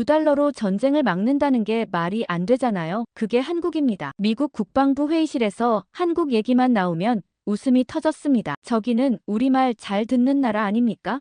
$2로 전쟁을 막는다는 게 말이 안 되잖아요. 그게 한국입니다. 미국 국방부 회의실에서 한국 얘기만 나오면 웃음이 터졌습니다. 저기는 우리말 잘 듣는 나라 아닙니까?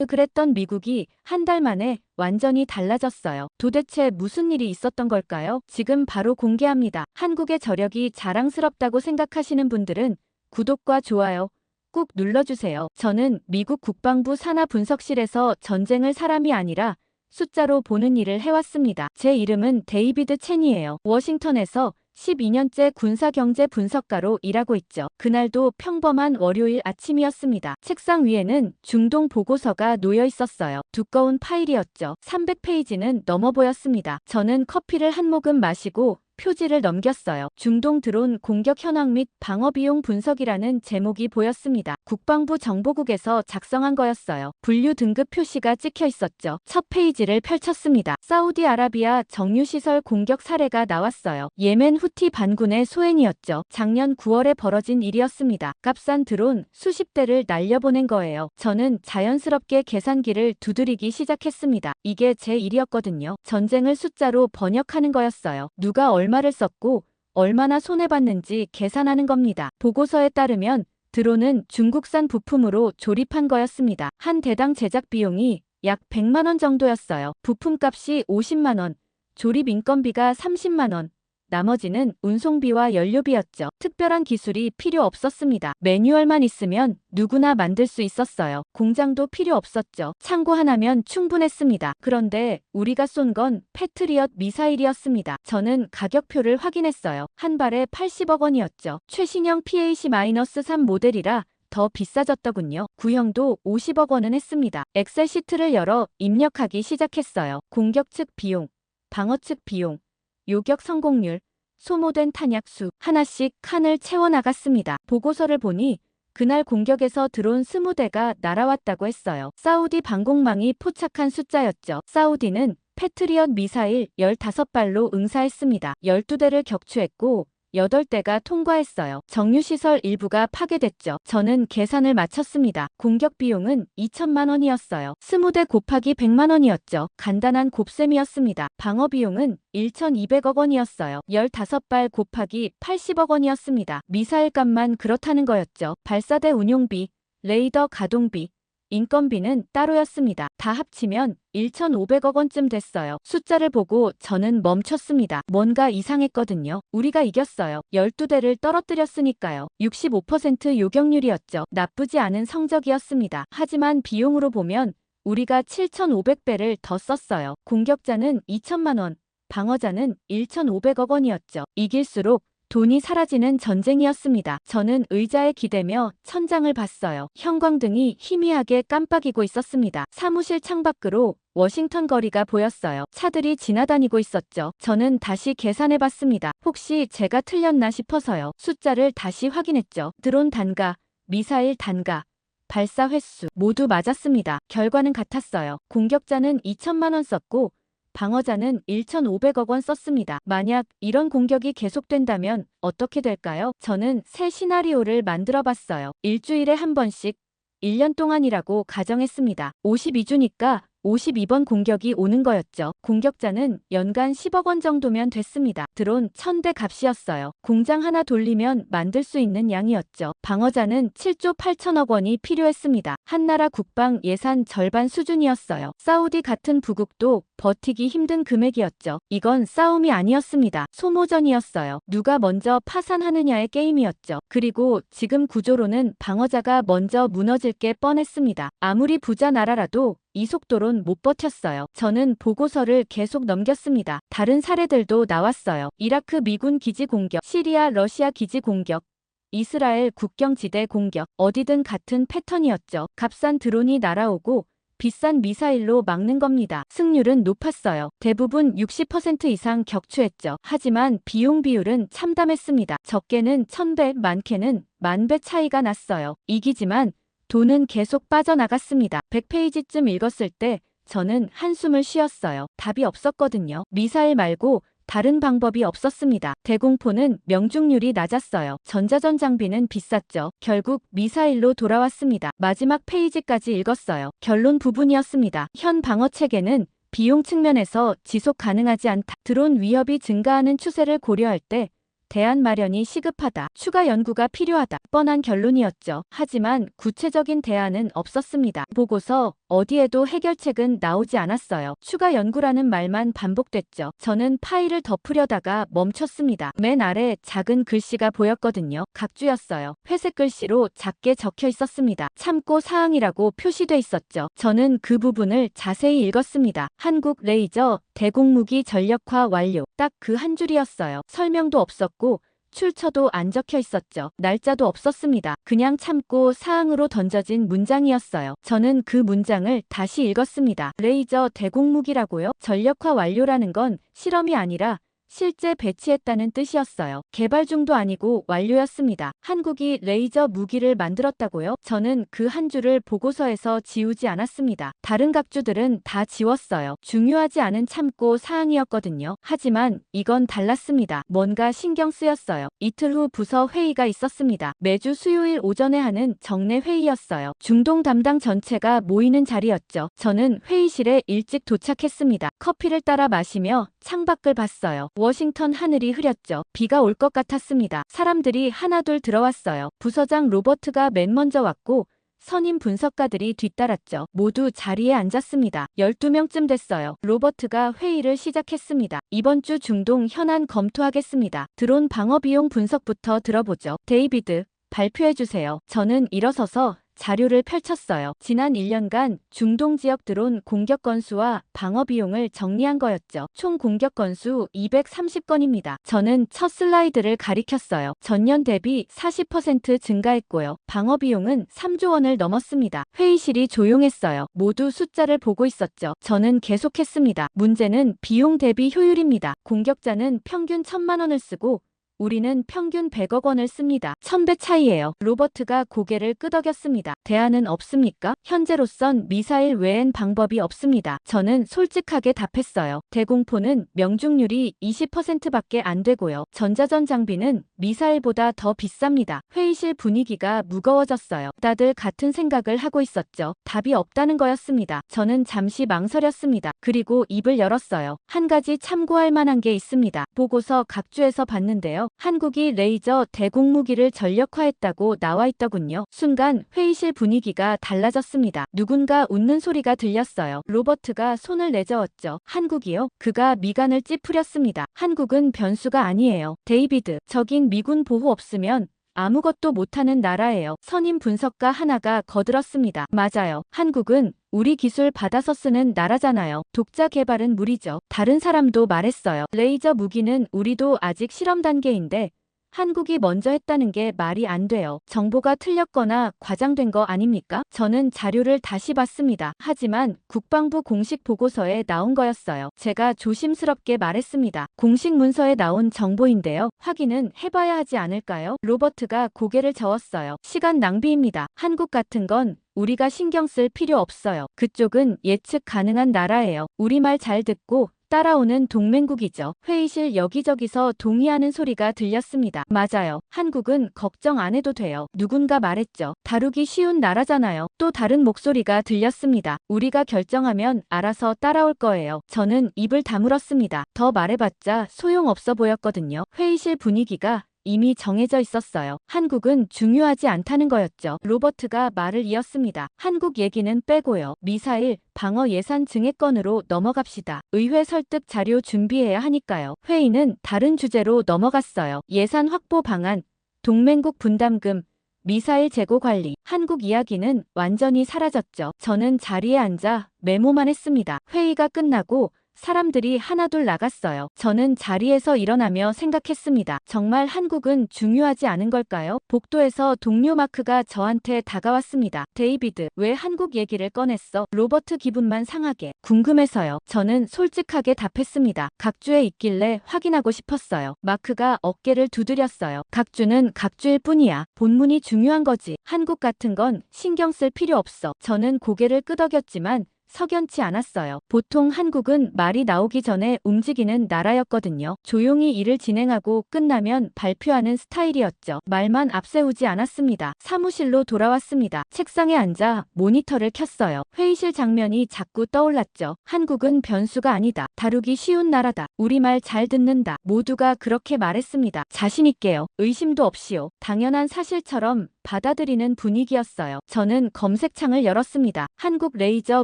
그랬던 미국이 한 달 만에 완전히 달라졌어요. 도대체 무슨 일이 있었던 걸까요? 지금 바로 공개합니다. 한국의 저력이 자랑스럽다고 생각하시는 분들은 구독과 좋아요 꾹 눌러주세요. 저는 미국 국방부 산하분석실에서 전쟁을 사람이 아니라 숫자로 보는 일을 해왔습니다. 제 이름은 데이비드 첸이에요. 워싱턴에서 12년째 군사경제 분석가로 일하고 있죠. 그날도 평범한 월요일 아침이었습니다. 책상 위에는 중동 보고서가 놓여 있었어요. 두꺼운 파일이었죠. 300페이지는 넘어 보였습니다. 저는 커피를 한 모금 마시고 표지를 넘겼어요. 중동 드론 공격 현황 및 방어 비용 분석이라는 제목이 보였습니다. 국방부 정보국에서 작성한 거였어요. 분류 등급 표시가 찍혀 있었죠. 첫 페이지를 펼쳤습니다. 사우디아라비아 정유시설 공격 사례가 나왔어요. 예멘 후티 반군의 소행이었죠. 작년 9월에 벌어진 일이었습니다. 값싼 드론 수십 대를 날려보낸 거예요. 저는 자연스럽게 계산기를 두드리기 시작했습니다. 이게 제 일이었거든요. 전쟁을 숫자로 번역하는 거였어요. 누가 얼마를 썼고 얼마나 손해봤는지 계산하는 겁니다. 보고서에 따르면 드론은 중국산 부품으로 조립한 거였습니다. 한 대당 제작 비용이 약 100만 원 정도였어요. 부품값이 50만 원, 조립 인건비가 30만 원, 나머지는 운송비와 연료비였죠. 특별한 기술이 필요 없었습니다. 매뉴얼만 있으면 누구나 만들 수 있었어요. 공장도 필요 없었죠. 창고 하나면 충분했습니다. 그런데 우리가 쏜 건 패트리엇 미사일이었습니다. 저는 가격표를 확인했어요. 한 발에 80억 원이었죠. 최신형 PAC-3 모델이라 더 비싸졌더군요. 구형도 50억 원은 했습니다. 엑셀 시트를 열어 입력하기 시작했어요. 공격 측 비용, 방어 측 비용, 요격 성공률, 소모된 탄약수 하나씩 칸을 채워나갔습니다. 보고서를 보니 그날 공격에서 드론 20대가 날아왔다고 했어요. 사우디 방공망이 포착한 숫자였죠. 사우디는 패트리엇 미사일 15발로 응사했습니다. 12대를 격추했고 8대가 통과했어요. 정유시설 일부가 파괴됐죠. 저는 계산을 마쳤습니다. 공격 비용은 2천만 원이었어요. 20대 곱하기 100만 원이었죠. 간단한 곱셈이었습니다. 방어 비용은 1,200억 원이었어요. 15발 곱하기 80억 원이었습니다. 미사일 값만 그렇다는 거였죠. 발사대 운용비, 레이더 가동비, 인건비는 따로였습니다. 다 합치면 1,500억 원쯤 됐어요. 숫자를 보고 저는 멈췄습니다. 뭔가 이상했거든요. 우리가 이겼어요. 12대를 떨어뜨렸으니까요. 65% 요격률이었죠. 나쁘지 않은 성적이었습니다. 하지만 비용으로 보면 우리가 7,500배를 더 썼어요. 공격자는 2천만 원, 방어자는 1,500억 원이었죠. 이길수록 돈이 사라지는 전쟁이었습니다. 저는 의자에 기대며 천장을 봤어요. 형광등이 희미하게 깜빡이고 있었습니다. 사무실 창밖으로 워싱턴 거리가 보였어요. 차들이 지나다니고 있었죠. 저는 다시 계산해봤습니다. 혹시 제가 틀렸나 싶어서요. 숫자를 다시 확인했죠. 드론 단가, 미사일 단가, 발사 횟수 모두 맞았습니다. 결과는 같았어요. 공격자는 2천만 원 썼고 방어자는 1,500억 원 썼습니다. 만약 이런 공격이 계속된다면 어떻게 될까요? 저는 새 시나리오를 만들어 봤어요. 일주일에 한 번씩 1년 동안이라고 가정했습니다. 52주니까 52번 공격이 오는 거였죠. 공격자는 연간 10억 원 정도면 됐습니다. 드론 1,000대 값이었어요. 공장 하나 돌리면 만들 수 있는 양이었죠. 방어자는 7조 8천억 원이 필요했습니다. 한나라 국방 예산 절반 수준이었어요. 사우디 같은 부국도 버티기 힘든 금액이었죠. 이건 싸움이 아니었습니다. 소모전이었어요. 누가 먼저 파산하느냐의 게임이었죠. 그리고 지금 구조로는 방어자가 먼저 무너질 게 뻔했습니다. 아무리 부자 나라라도 이 속도론 못 버텼어요. 저는 보고서를 계속 넘겼습니다. 다른 사례들도 나왔어요. 이라크 미군 기지 공격, 시리아 러시아 기지 공격, 이스라엘 국경지대 공격, 어디든 같은 패턴이었죠. 값싼 드론이 날아오고 비싼 미사일로 막는 겁니다. 승률은 높았어요. 대부분 60% 이상 격추했죠. 하지만 비용 비율은 참담했습니다. 적게는 1,000배, 많게는 10,000배 차이가 났어요. 이기지만 돈은 계속 빠져나갔습니다. 100페이지쯤 읽었을 때 저는 한숨을 쉬었어요. 답이 없었거든요. 미사일 말고 다른 방법이 없었습니다. 대공포는 명중률이 낮았어요. 전자전 장비는 비쌌죠. 결국 미사일로 돌아왔습니다. 마지막 페이지까지 읽었어요. 결론 부분이었습니다. 현 방어 체계는 비용 측면에서 지속 가능하지 않다. 드론 위협이 증가하는 추세를 고려할 때 대안 마련이 시급하다. 추가 연구가 필요하다. 뻔한 결론이었죠. 하지만 구체적인 대안은 없었습니다. 보고서 어디에도 해결책은 나오지 않았어요. 추가 연구라는 말만 반복됐죠. 저는 파일을 덮으려다가 멈췄습니다. 맨 아래 작은 글씨가 보였거든요. 각주였어요. 회색 글씨로 작게 적혀 있었습니다. 참고 사항이라고 표시돼 있었죠. 저는 그 부분을 자세히 읽었습니다. 한국 레이저 대공무기 전력화 완료. 딱 그 한 줄이었어요. 설명도 없었고 출처도 안 적혀 있었죠. 날짜도 없었습니다. 그냥 참고 사항으로 던져진 문장이었어요. 저는 그 문장을 다시 읽었습니다. 레이저 대공무기라고요? 전력화 완료라는 건 실험이 아니라 실제 배치했다는 뜻이었어요. 개발 중도 아니고 완료였습니다. 한국이 레이저 무기를 만들었다고요? 저는 그 한 줄을 보고서에서 지우지 않았습니다. 다른 각주들은 다 지웠어요. 중요하지 않은 참고 사항이었거든요. 하지만 이건 달랐습니다. 뭔가 신경 쓰였어요. 이틀 후 부서 회의가 있었습니다. 매주 수요일 오전에 하는 정례 회의였어요. 중동 담당 전체가 모이는 자리였죠. 저는 회의실에 일찍 도착했습니다. 커피를 따라 마시며 창밖을 봤어요. 워싱턴 하늘이 흐렸죠. 비가 올 것 같았습니다. 사람들이 하나둘 들어왔어요. 부서장 로버트가 맨 먼저 왔고 선임 분석가들이 뒤따랐죠. 모두 자리에 앉았습니다. 12명쯤 됐어요. 로버트가 회의를 시작했습니다. 이번 주 중동 현안 검토하겠습니다. 드론 방어 비용 분석부터 들어보죠. 데이비드, 발표해주세요. 저는 일어서서 자료를 펼쳤어요. 지난 1년간 중동 지역 드론 공격 건수와 방어 비용을 정리한 거였죠. 총 공격 건수 230건입니다. 저는 첫 슬라이드를 가리켰어요. 전년 대비 40% 증가했고요. 방어 비용은 3조 원을 넘었습니다. 회의실이 조용했어요. 모두 숫자를 보고 있었죠. 저는 계속했습니다. 문제는 비용 대비 효율입니다. 공격자는 평균 1,000만 원을 쓰고 우리는 평균 100억 원을 씁니다. 1000배 차이예요. 로버트가 고개를 끄덕였습니다. 대안은 없습니까? 현재로선 미사일 외엔 방법이 없습니다. 저는 솔직하게 답했어요. 대공포는 명중률이 20%밖에 안 되고요. 전자전 장비는 미사일보다 더 비쌉니다. 회의실 분위기가 무거워졌어요. 다들 같은 생각을 하고 있었죠. 답이 없다는 거였습니다. 저는 잠시 망설였습니다. 그리고 입을 열었어요. 한 가지 참고할 만한 게 있습니다. 보고서 각주에서 봤는데요. 한국이 레이저 대공무기를 전력화했다고 나와 있더군요. 순간 회의실 분위기가 달라졌습니다. 누군가 웃는 소리가 들렸어요. 로버트가 손을 내저었죠. 한국이요? 그가 미간을 찌푸렸습니다. 한국은 변수가 아니에요. 데이비드, 적인 미군 보호 없으면 아무것도 못하는 나라예요. 선임 분석가 하나가 거들었습니다. 맞아요. 한국은 우리 기술 받아서 쓰는 나라잖아요. 독자 개발은 무리죠. 다른 사람도 말했어요. 레이저 무기는 우리도 아직 실험 단계인데 한국이 먼저 했다는 게 말이 안 돼요. 정보가 틀렸거나 과장된 거 아닙니까? 저는 자료를 다시 봤습니다. 하지만 국방부 공식 보고서에 나온 거였어요. 제가 조심스럽게 말했습니다. 공식 문서에 나온 정보인데요. 확인은 해봐야 하지 않을까요? 로버트가 고개를 저었어요. 시간 낭비입니다. 한국 같은 건 우리가 신경 쓸 필요 없어요. 그쪽은 예측 가능한 나라예요. 우리 말 잘 듣고 따라오는 동맹국이죠. 회의실 여기저기서 동의하는 소리가 들렸습니다. 맞아요. 한국은 걱정 안 해도 돼요. 누군가 말했죠. 다루기 쉬운 나라잖아요. 또 다른 목소리가 들렸습니다. 우리가 결정하면 알아서 따라올 거예요. 저는 입을 다물었습니다. 더 말해봤자 소용없어 보였거든요. 회의실 분위기가 이미 정해져 있었어요. 한국은 중요하지 않다는 거였죠. 로버트가 말을 이었습니다. 한국 얘기는 빼고요. 미사일, 방어 예산 증액건으로 넘어갑시다. 의회 설득 자료 준비해야 하니까요. 회의는 다른 주제로 넘어갔어요. 예산 확보 방안, 동맹국 분담금, 미사일 재고 관리. 한국 이야기는 완전히 사라졌죠. 저는 자리에 앉아 메모만 했습니다. 회의가 끝나고 사람들이 하나둘 나갔어요. 저는 자리에서 일어나며 생각했습니다. 정말 한국은 중요하지 않은 걸까요? 복도에서 동료 마크가 저한테 다가왔습니다. 데이비드, 왜 한국 얘기를 꺼냈어? 로버트 기분만 상하게. 궁금해서요. 저는 솔직하게 답했습니다. 각주에 있길래 확인하고 싶었어요. 마크가 어깨를 두드렸어요. 각주는 각주일 뿐이야. 본문이 중요한 거지. 한국 같은 건 신경 쓸 필요 없어. 저는 고개를 끄덕였지만 석연치 않았어요. 보통 한국은 말이 나오기 전에 움직이는 나라였거든요. 조용히 일을 진행하고 끝나면 발표하는 스타일이었죠. 말만 앞세우지 않았습니다. 사무실로 돌아왔습니다. 책상에 앉아 모니터를 켰어요. 회의실 장면이 자꾸 떠올랐죠. 한국은 변수가 아니다. 다루기 쉬운 나라다. 우리 말 잘 듣는다. 모두가 그렇게 말했습니다. 자신 있게요. 의심도 없이요. 당연한 사실처럼 받아들이는 분위기였어요. 저는 검색창을 열었습니다. 한국 레이저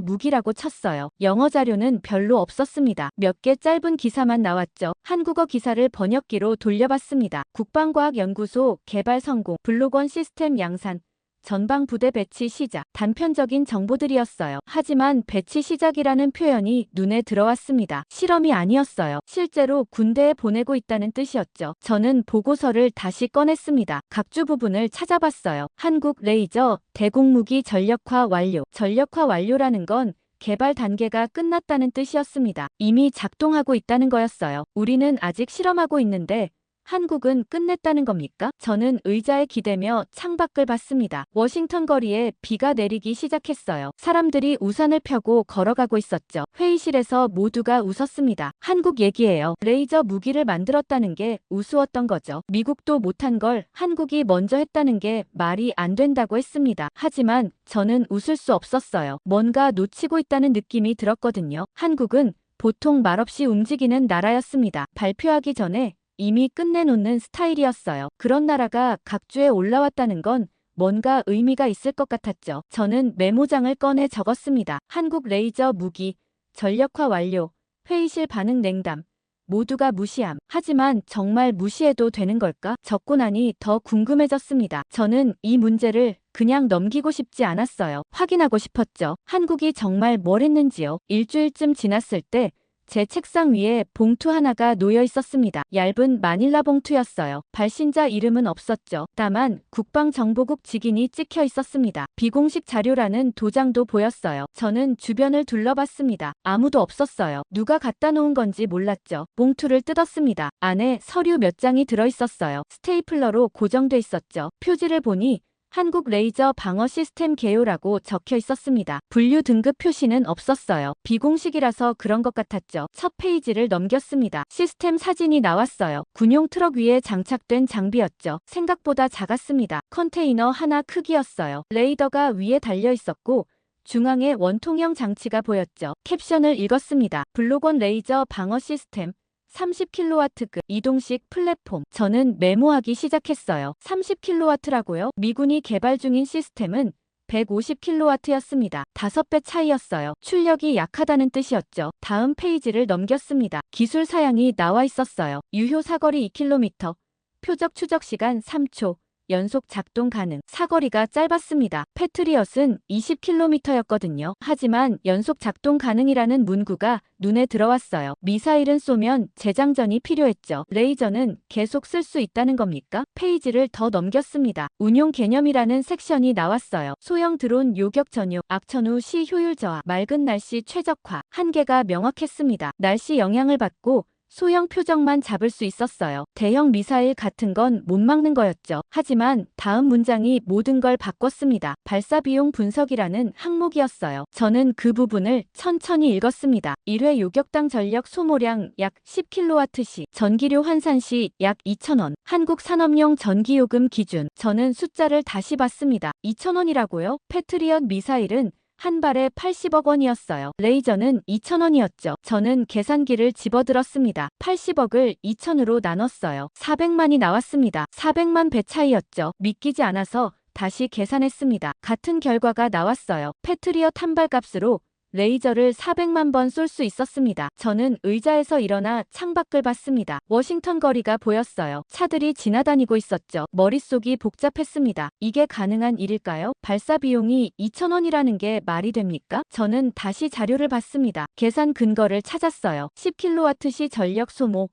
무기라고 쳤어요. 영어 자료는 별로 없었습니다. 몇 개 짧은 기사만 나왔죠. 한국어 기사를 번역기로 돌려봤습니다. 국방과학연구소 개발 성공, 블록원 시스템 양산, 전방 부대 배치 시작, 단편적인 정보들이었어요. 하지만 배치 시작이라는 표현이 눈에 들어왔습니다. 실험이 아니었어요. 실제로 군대에 보내고 있다는 뜻이었죠. 저는 보고서를 다시 꺼냈습니다. 각주 부분을 찾아봤어요. 한국 레이저 대공무기 전력화 완료. 전력화 완료라는 건 개발 단계가 끝났다는 뜻이었습니다. 이미 작동하고 있다는 거였어요. 우리는 아직 실험하고 있는데 한국은 끝냈다는 겁니까? 저는 의자에 기대며 창밖을 봤습니다. 워싱턴 거리에 비가 내리기 시작했어요. 사람들이 우산을 펴고 걸어가고 있었죠. 회의실에서 모두가 웃었습니다. 한국 얘기예요. 레이저 무기를 만들었다는 게 우스웠던 거죠. 미국도 못한 걸 한국이 먼저 했다는 게 말이 안 된다고 했습니다. 하지만 저는 웃을 수 없었어요. 뭔가 놓치고 있다는 느낌이 들었거든요. 한국은 보통 말없이 움직이는 나라였습니다. 발표하기 전에 이미 끝내놓는 스타일이었어요. 그런 나라가 각주에 올라왔다는 건 뭔가 의미가 있을 것 같았죠. 저는 메모장을 꺼내 적었습니다. 한국 레이저 무기, 전력화 완료, 회의실 반응 냉담, 모두가 무시함. 하지만 정말 무시해도 되는 걸까? 적고 나니 더 궁금해졌습니다. 저는 이 문제를 그냥 넘기고 싶지 않았어요. 확인하고 싶었죠. 한국이 정말 뭘 했는지요. 일주일쯤 지났을 때 제 책상 위에 봉투 하나가 놓여 있었습니다. 얇은 마닐라 봉투였어요. 발신자 이름은 없었죠. 다만 국방정보국 직인이 찍혀 있었습니다. 비공식 자료라는 도장도 보였어요. 저는 주변을 둘러봤습니다. 아무도 없었어요. 누가 갖다 놓은 건지 몰랐죠. 봉투를 뜯었습니다. 안에 서류 몇 장이 들어 있었어요. 스테이플러로 고정돼 있었죠. 표지를 보니 한국 레이저 방어 시스템 개요라고 적혀 있었습니다. 분류 등급 표시는 없었어요. 비공식이라서 그런 것 같았죠. 첫 페이지를 넘겼습니다. 시스템 사진이 나왔어요. 군용 트럭 위에 장착된 장비였죠. 생각보다 작았습니다. 컨테이너 하나 크기였어요. 레이더가 위에 달려 있었고 중앙에 원통형 장치가 보였죠. 캡션을 읽었습니다. 블록원 레이저 방어 시스템 30kW급 이동식 플랫폼. 저는 메모하기 시작했어요. 30kW라고요? 미군이 개발 중인 시스템은 150kW였습니다. 5배 차이였어요. 출력이 약하다는 뜻이었죠. 다음 페이지를 넘겼습니다. 기술 사양이 나와 있었어요. 유효 사거리 2km, 표적 추적 시간 3초, 연속 작동 가능. 사거리가 짧았습니다. 패트리엇은 20km였거든요. 하지만 연속 작동 가능이라는 문구가 눈에 들어왔어요. 미사일은 쏘면 재장전이 필요했죠. 레이저는 계속 쓸 수 있다는 겁니까? 페이지를 더 넘겼습니다. 운용 개념이라는 섹션이 나왔어요. 소형 드론 요격 전용, 악천 후 시 효율 저하, 맑은 날씨 최적화. 한계가 명확했습니다. 날씨 영향을 받고 소형 표적만 잡을 수 있었어요. 대형 미사일 같은 건 못 막는 거였죠. 하지만 다음 문장이 모든 걸 바꿨습니다. 발사비용 분석이라는 항목이었어요. 저는 그 부분을 천천히 읽었습니다. 1회 요격당 전력 소모량 약 10kWh, 전기료 환산 시 약 2,000원, 한국 산업용 전기요금 기준. 저는 숫자를 다시 봤습니다. 2,000원이라고요? 패트리엇 미사일은 한 발에 80억 원이었어요. 레이저는 2,000원이었죠. 저는 계산기를 집어들었습니다. 80억을 2,000으로 나눴어요. 400만이 나왔습니다. 400만 배 차이였죠. 믿기지 않아서 다시 계산했습니다. 같은 결과가 나왔어요. 패트리엇 한 발 값으로 레이저를 400만 번 쏠 수 있었습니다. 저는 의자에서 일어나 창밖을 봤습니다. 워싱턴 거리가 보였어요. 차들이 지나다니고 있었죠. 머릿속이 복잡했습니다. 이게 가능한 일일까요? 발사 비용이 2,000원이라는 게 말이 됩니까? 저는 다시 자료를 봤습니다. 계산 근거를 찾았어요. 10kWh 전력 소모,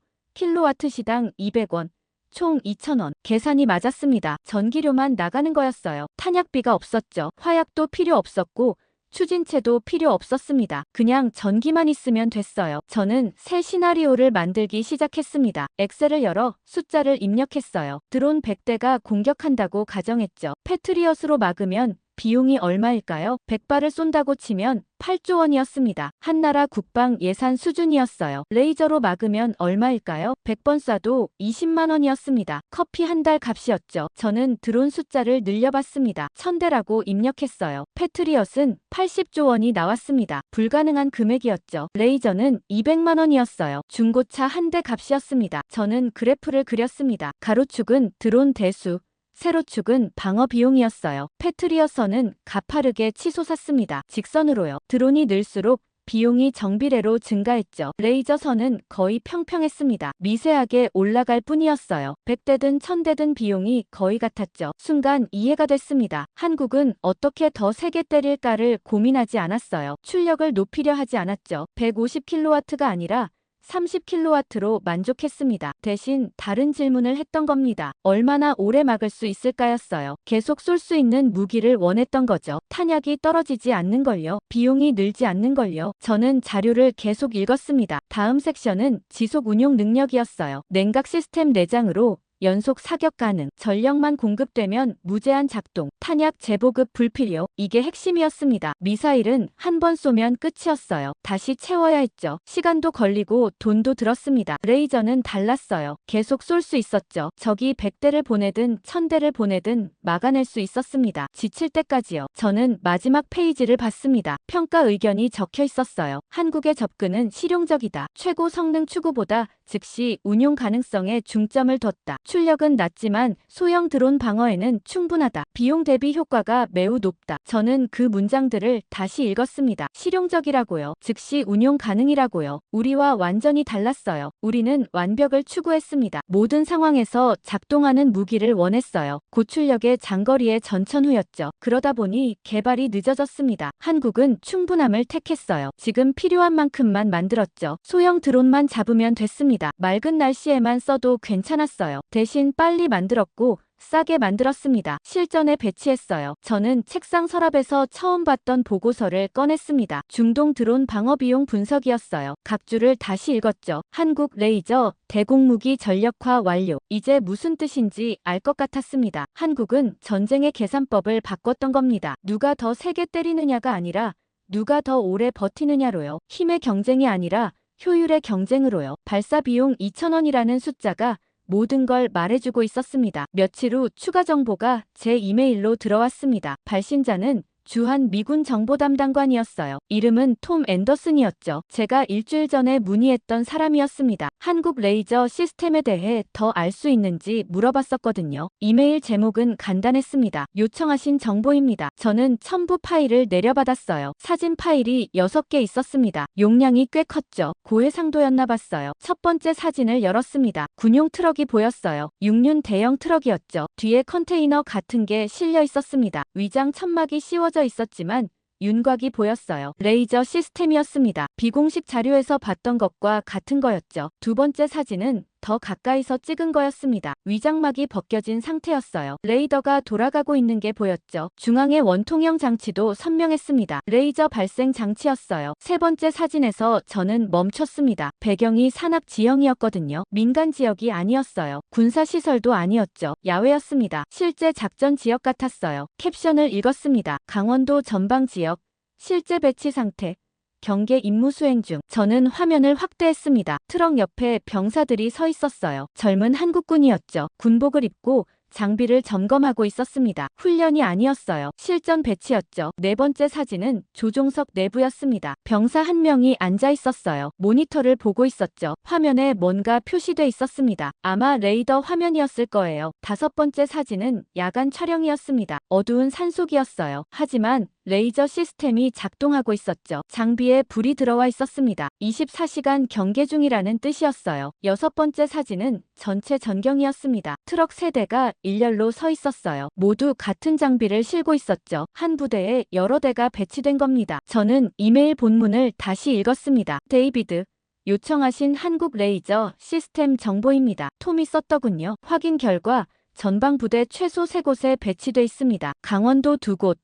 킬로와트시당 200원. 총 2,000원. 계산이 맞았습니다. 전기료만 나가는 거였어요. 탄약비가 없었죠. 화약도 필요 없었고 추진체도 필요 없었습니다. 그냥 전기만 있으면 됐어요. 저는 새 시나리오를 만들기 시작했습니다. 엑셀을 열어 숫자를 입력했어요. 드론 100대가 공격한다고 가정했죠. 패트리엇으로 막으면 비용이 얼마일까요? 100발을 쏜다고 치면 8조 원이었습니다. 한나라 국방 예산 수준이었어요. 레이저로 막으면 얼마일까요? 100번 쏴도 20만 원이었습니다. 커피 한 달 값이었죠. 저는 드론 숫자를 늘려봤습니다. 1000대라고 입력했어요. 패트리엇은 80조 원이 나왔습니다. 불가능한 금액이었죠. 레이저는 200만 원이었어요. 중고차 한 대 값이었습니다. 저는 그래프를 그렸습니다. 가로축은 드론 대수, 세로축은 방어 비용이었어요. 패트리어선은 가파르게 치솟았습니다. 직선으로요. 드론이 늘수록 비용이 정비례로 증가했죠. 레이저선은 거의 평평했습니다. 미세하게 올라갈 뿐이었어요. 100대든 1000대든 비용이 거의 같았죠. 순간 이해가 됐습니다. 한국은 어떻게 더 세게 때릴까를 고민하지 않았어요. 출력을 높이려 하지 않았죠. 150kW가 아니라 30kW로 만족했습니다. 대신 다른 질문을 했던 겁니다. 얼마나 오래 막을 수 있을까였어요. 계속 쏠 수 있는 무기를 원했던 거죠. 탄약이 떨어지지 않는 걸요. 비용이 늘지 않는 걸요. 저는 자료를 계속 읽었습니다. 다음 섹션은 지속 운용 능력이었어요. 냉각 시스템 내장으로 연속 사격 가능, 전력만 공급되면 무제한 작동, 탄약 재보급 불필요. 이게 핵심이었습니다. 미사일은 한 번 쏘면 끝이었어요. 다시 채워야 했죠. 시간도 걸리고 돈도 들었습니다. 레이저는 달랐어요. 계속 쏠 수 있었죠. 적이 100대를 보내든 1000대를 보내든 막아낼 수 있었습니다. 지칠 때까지요. 저는 마지막 페이지를 봤습니다. 평가 의견이 적혀 있었어요. 한국의 접근은 실용적이다. 최고 성능 추구보다 즉시 운용 가능성에 중점을 뒀다. 출력은 낮지만 소형 드론 방어에는 충분하다. 비용 대비 효과가 매우 높다. 저는 그 문장들을 다시 읽었습니다. 실용적이라고요. 즉시 운용 가능이라고요. 우리와 완전히 달랐어요. 우리는 완벽을 추구했습니다. 모든 상황에서 작동하는 무기를 원했어요. 고출력의 장거리의 전천후였죠. 그러다 보니 개발이 늦어졌습니다. 한국은 충분함을 택했어요. 지금 필요한 만큼만 만들었죠. 소형 드론만 잡으면 됐습니다. 맑은 날씨에만 써도 괜찮았어요. 대신 빨리 만들었고 싸게 만들었습니다. 실전에 배치했어요. 저는 책상 서랍에서 처음 봤던 보고서를 꺼냈습니다. 중동 드론 방어 비용 분석이었어요. 각주를 다시 읽었죠. 한국 레이저 대공무기 전력화 완료. 이제 무슨 뜻인지 알 것 같았습니다. 한국은 전쟁의 계산법을 바꿨던 겁니다. 누가 더 세게 때리느냐가 아니라 누가 더 오래 버티느냐로요. 힘의 경쟁이 아니라 효율의 경쟁으로요. 발사 비용 2,000원이라는 숫자가 모든 걸 말해주고 있었습니다. 며칠 후 추가 정보가 제 이메일로 들어왔습니다. 발신자는 주한 미군 정보담당관이었어요. 이름은 톰 앤더슨이었죠. 제가 일주일 전에 문의했던 사람이었습니다. 한국 레이저 시스템에 대해 더 알 수 있는지 물어봤었거든요. 이메일 제목은 간단했습니다. 요청하신 정보입니다. 저는 첨부 파일을 내려받았어요. 사진 파일이 6개 있었습니다. 용량이 꽤 컸죠. 고해상도였나 봤어요. 첫 번째 사진을 열었습니다. 군용 트럭이 보였어요. 6륜 대형 트럭이었죠. 뒤에 컨테이너 같은 게 실려 있었습니다. 위장 천막이 씌워져 있었지만 윤곽이 보였어요. 레이저 시스템이었습니다. 비공식 자료에서 봤던 것과 같은 거였죠. 두 번째 사진은 더 가까이서 찍은 거였습니다. 위장막이 벗겨진 상태였어요. 레이더가 돌아가고 있는 게 보였죠. 중앙의 원통형 장치도 선명했습니다. 레이저 발생 장치였어요. 세 번째 사진에서 저는 멈췄습니다. 배경이 산악 지형이었거든요. 민간 지역이 아니었어요. 군사시설도 아니었죠. 야외였습니다. 실제 작전 지역 같았어요. 캡션을 읽었습니다. 강원도 전방 지역, 실제 배치 상태. 경계 임무 수행 중. 저는 화면을 확대했습니다. 트럭 옆에 병사들이 서 있었어요. 젊은 한국군이었죠. 군복을 입고 장비를 점검하고 있었습니다. 훈련이 아니었어요. 실전 배치였죠. 네 번째 사진은 조종석 내부였습니다. 병사 한 명이 앉아 있었어요. 모니터를 보고 있었죠. 화면에 뭔가 표시돼 있었습니다. 아마 레이더 화면이었을 거예요. 다섯 번째 사진은 야간 촬영이었습니다. 어두운 산속이었어요. 하지만 레이저 시스템이 작동하고 있었죠. 장비에 불이 들어와 있었습니다. 24시간 경계 중이라는 뜻이었어요. 여섯 번째 사진은 전체 전경이었습니다. 트럭 3대가 일렬로 서 있었어요. 모두 같은 장비를 싣고 있었죠. 한 부대에 여러 대가 배치된 겁니다. 저는 이메일 본문을 다시 읽었습니다. 데이비드. 요청하신 한국 레이저 시스템 정보입니다. 톰이 썼더군요. 확인 결과 전방 부대 최소 3곳에 배치돼 있습니다. 강원도 2곳.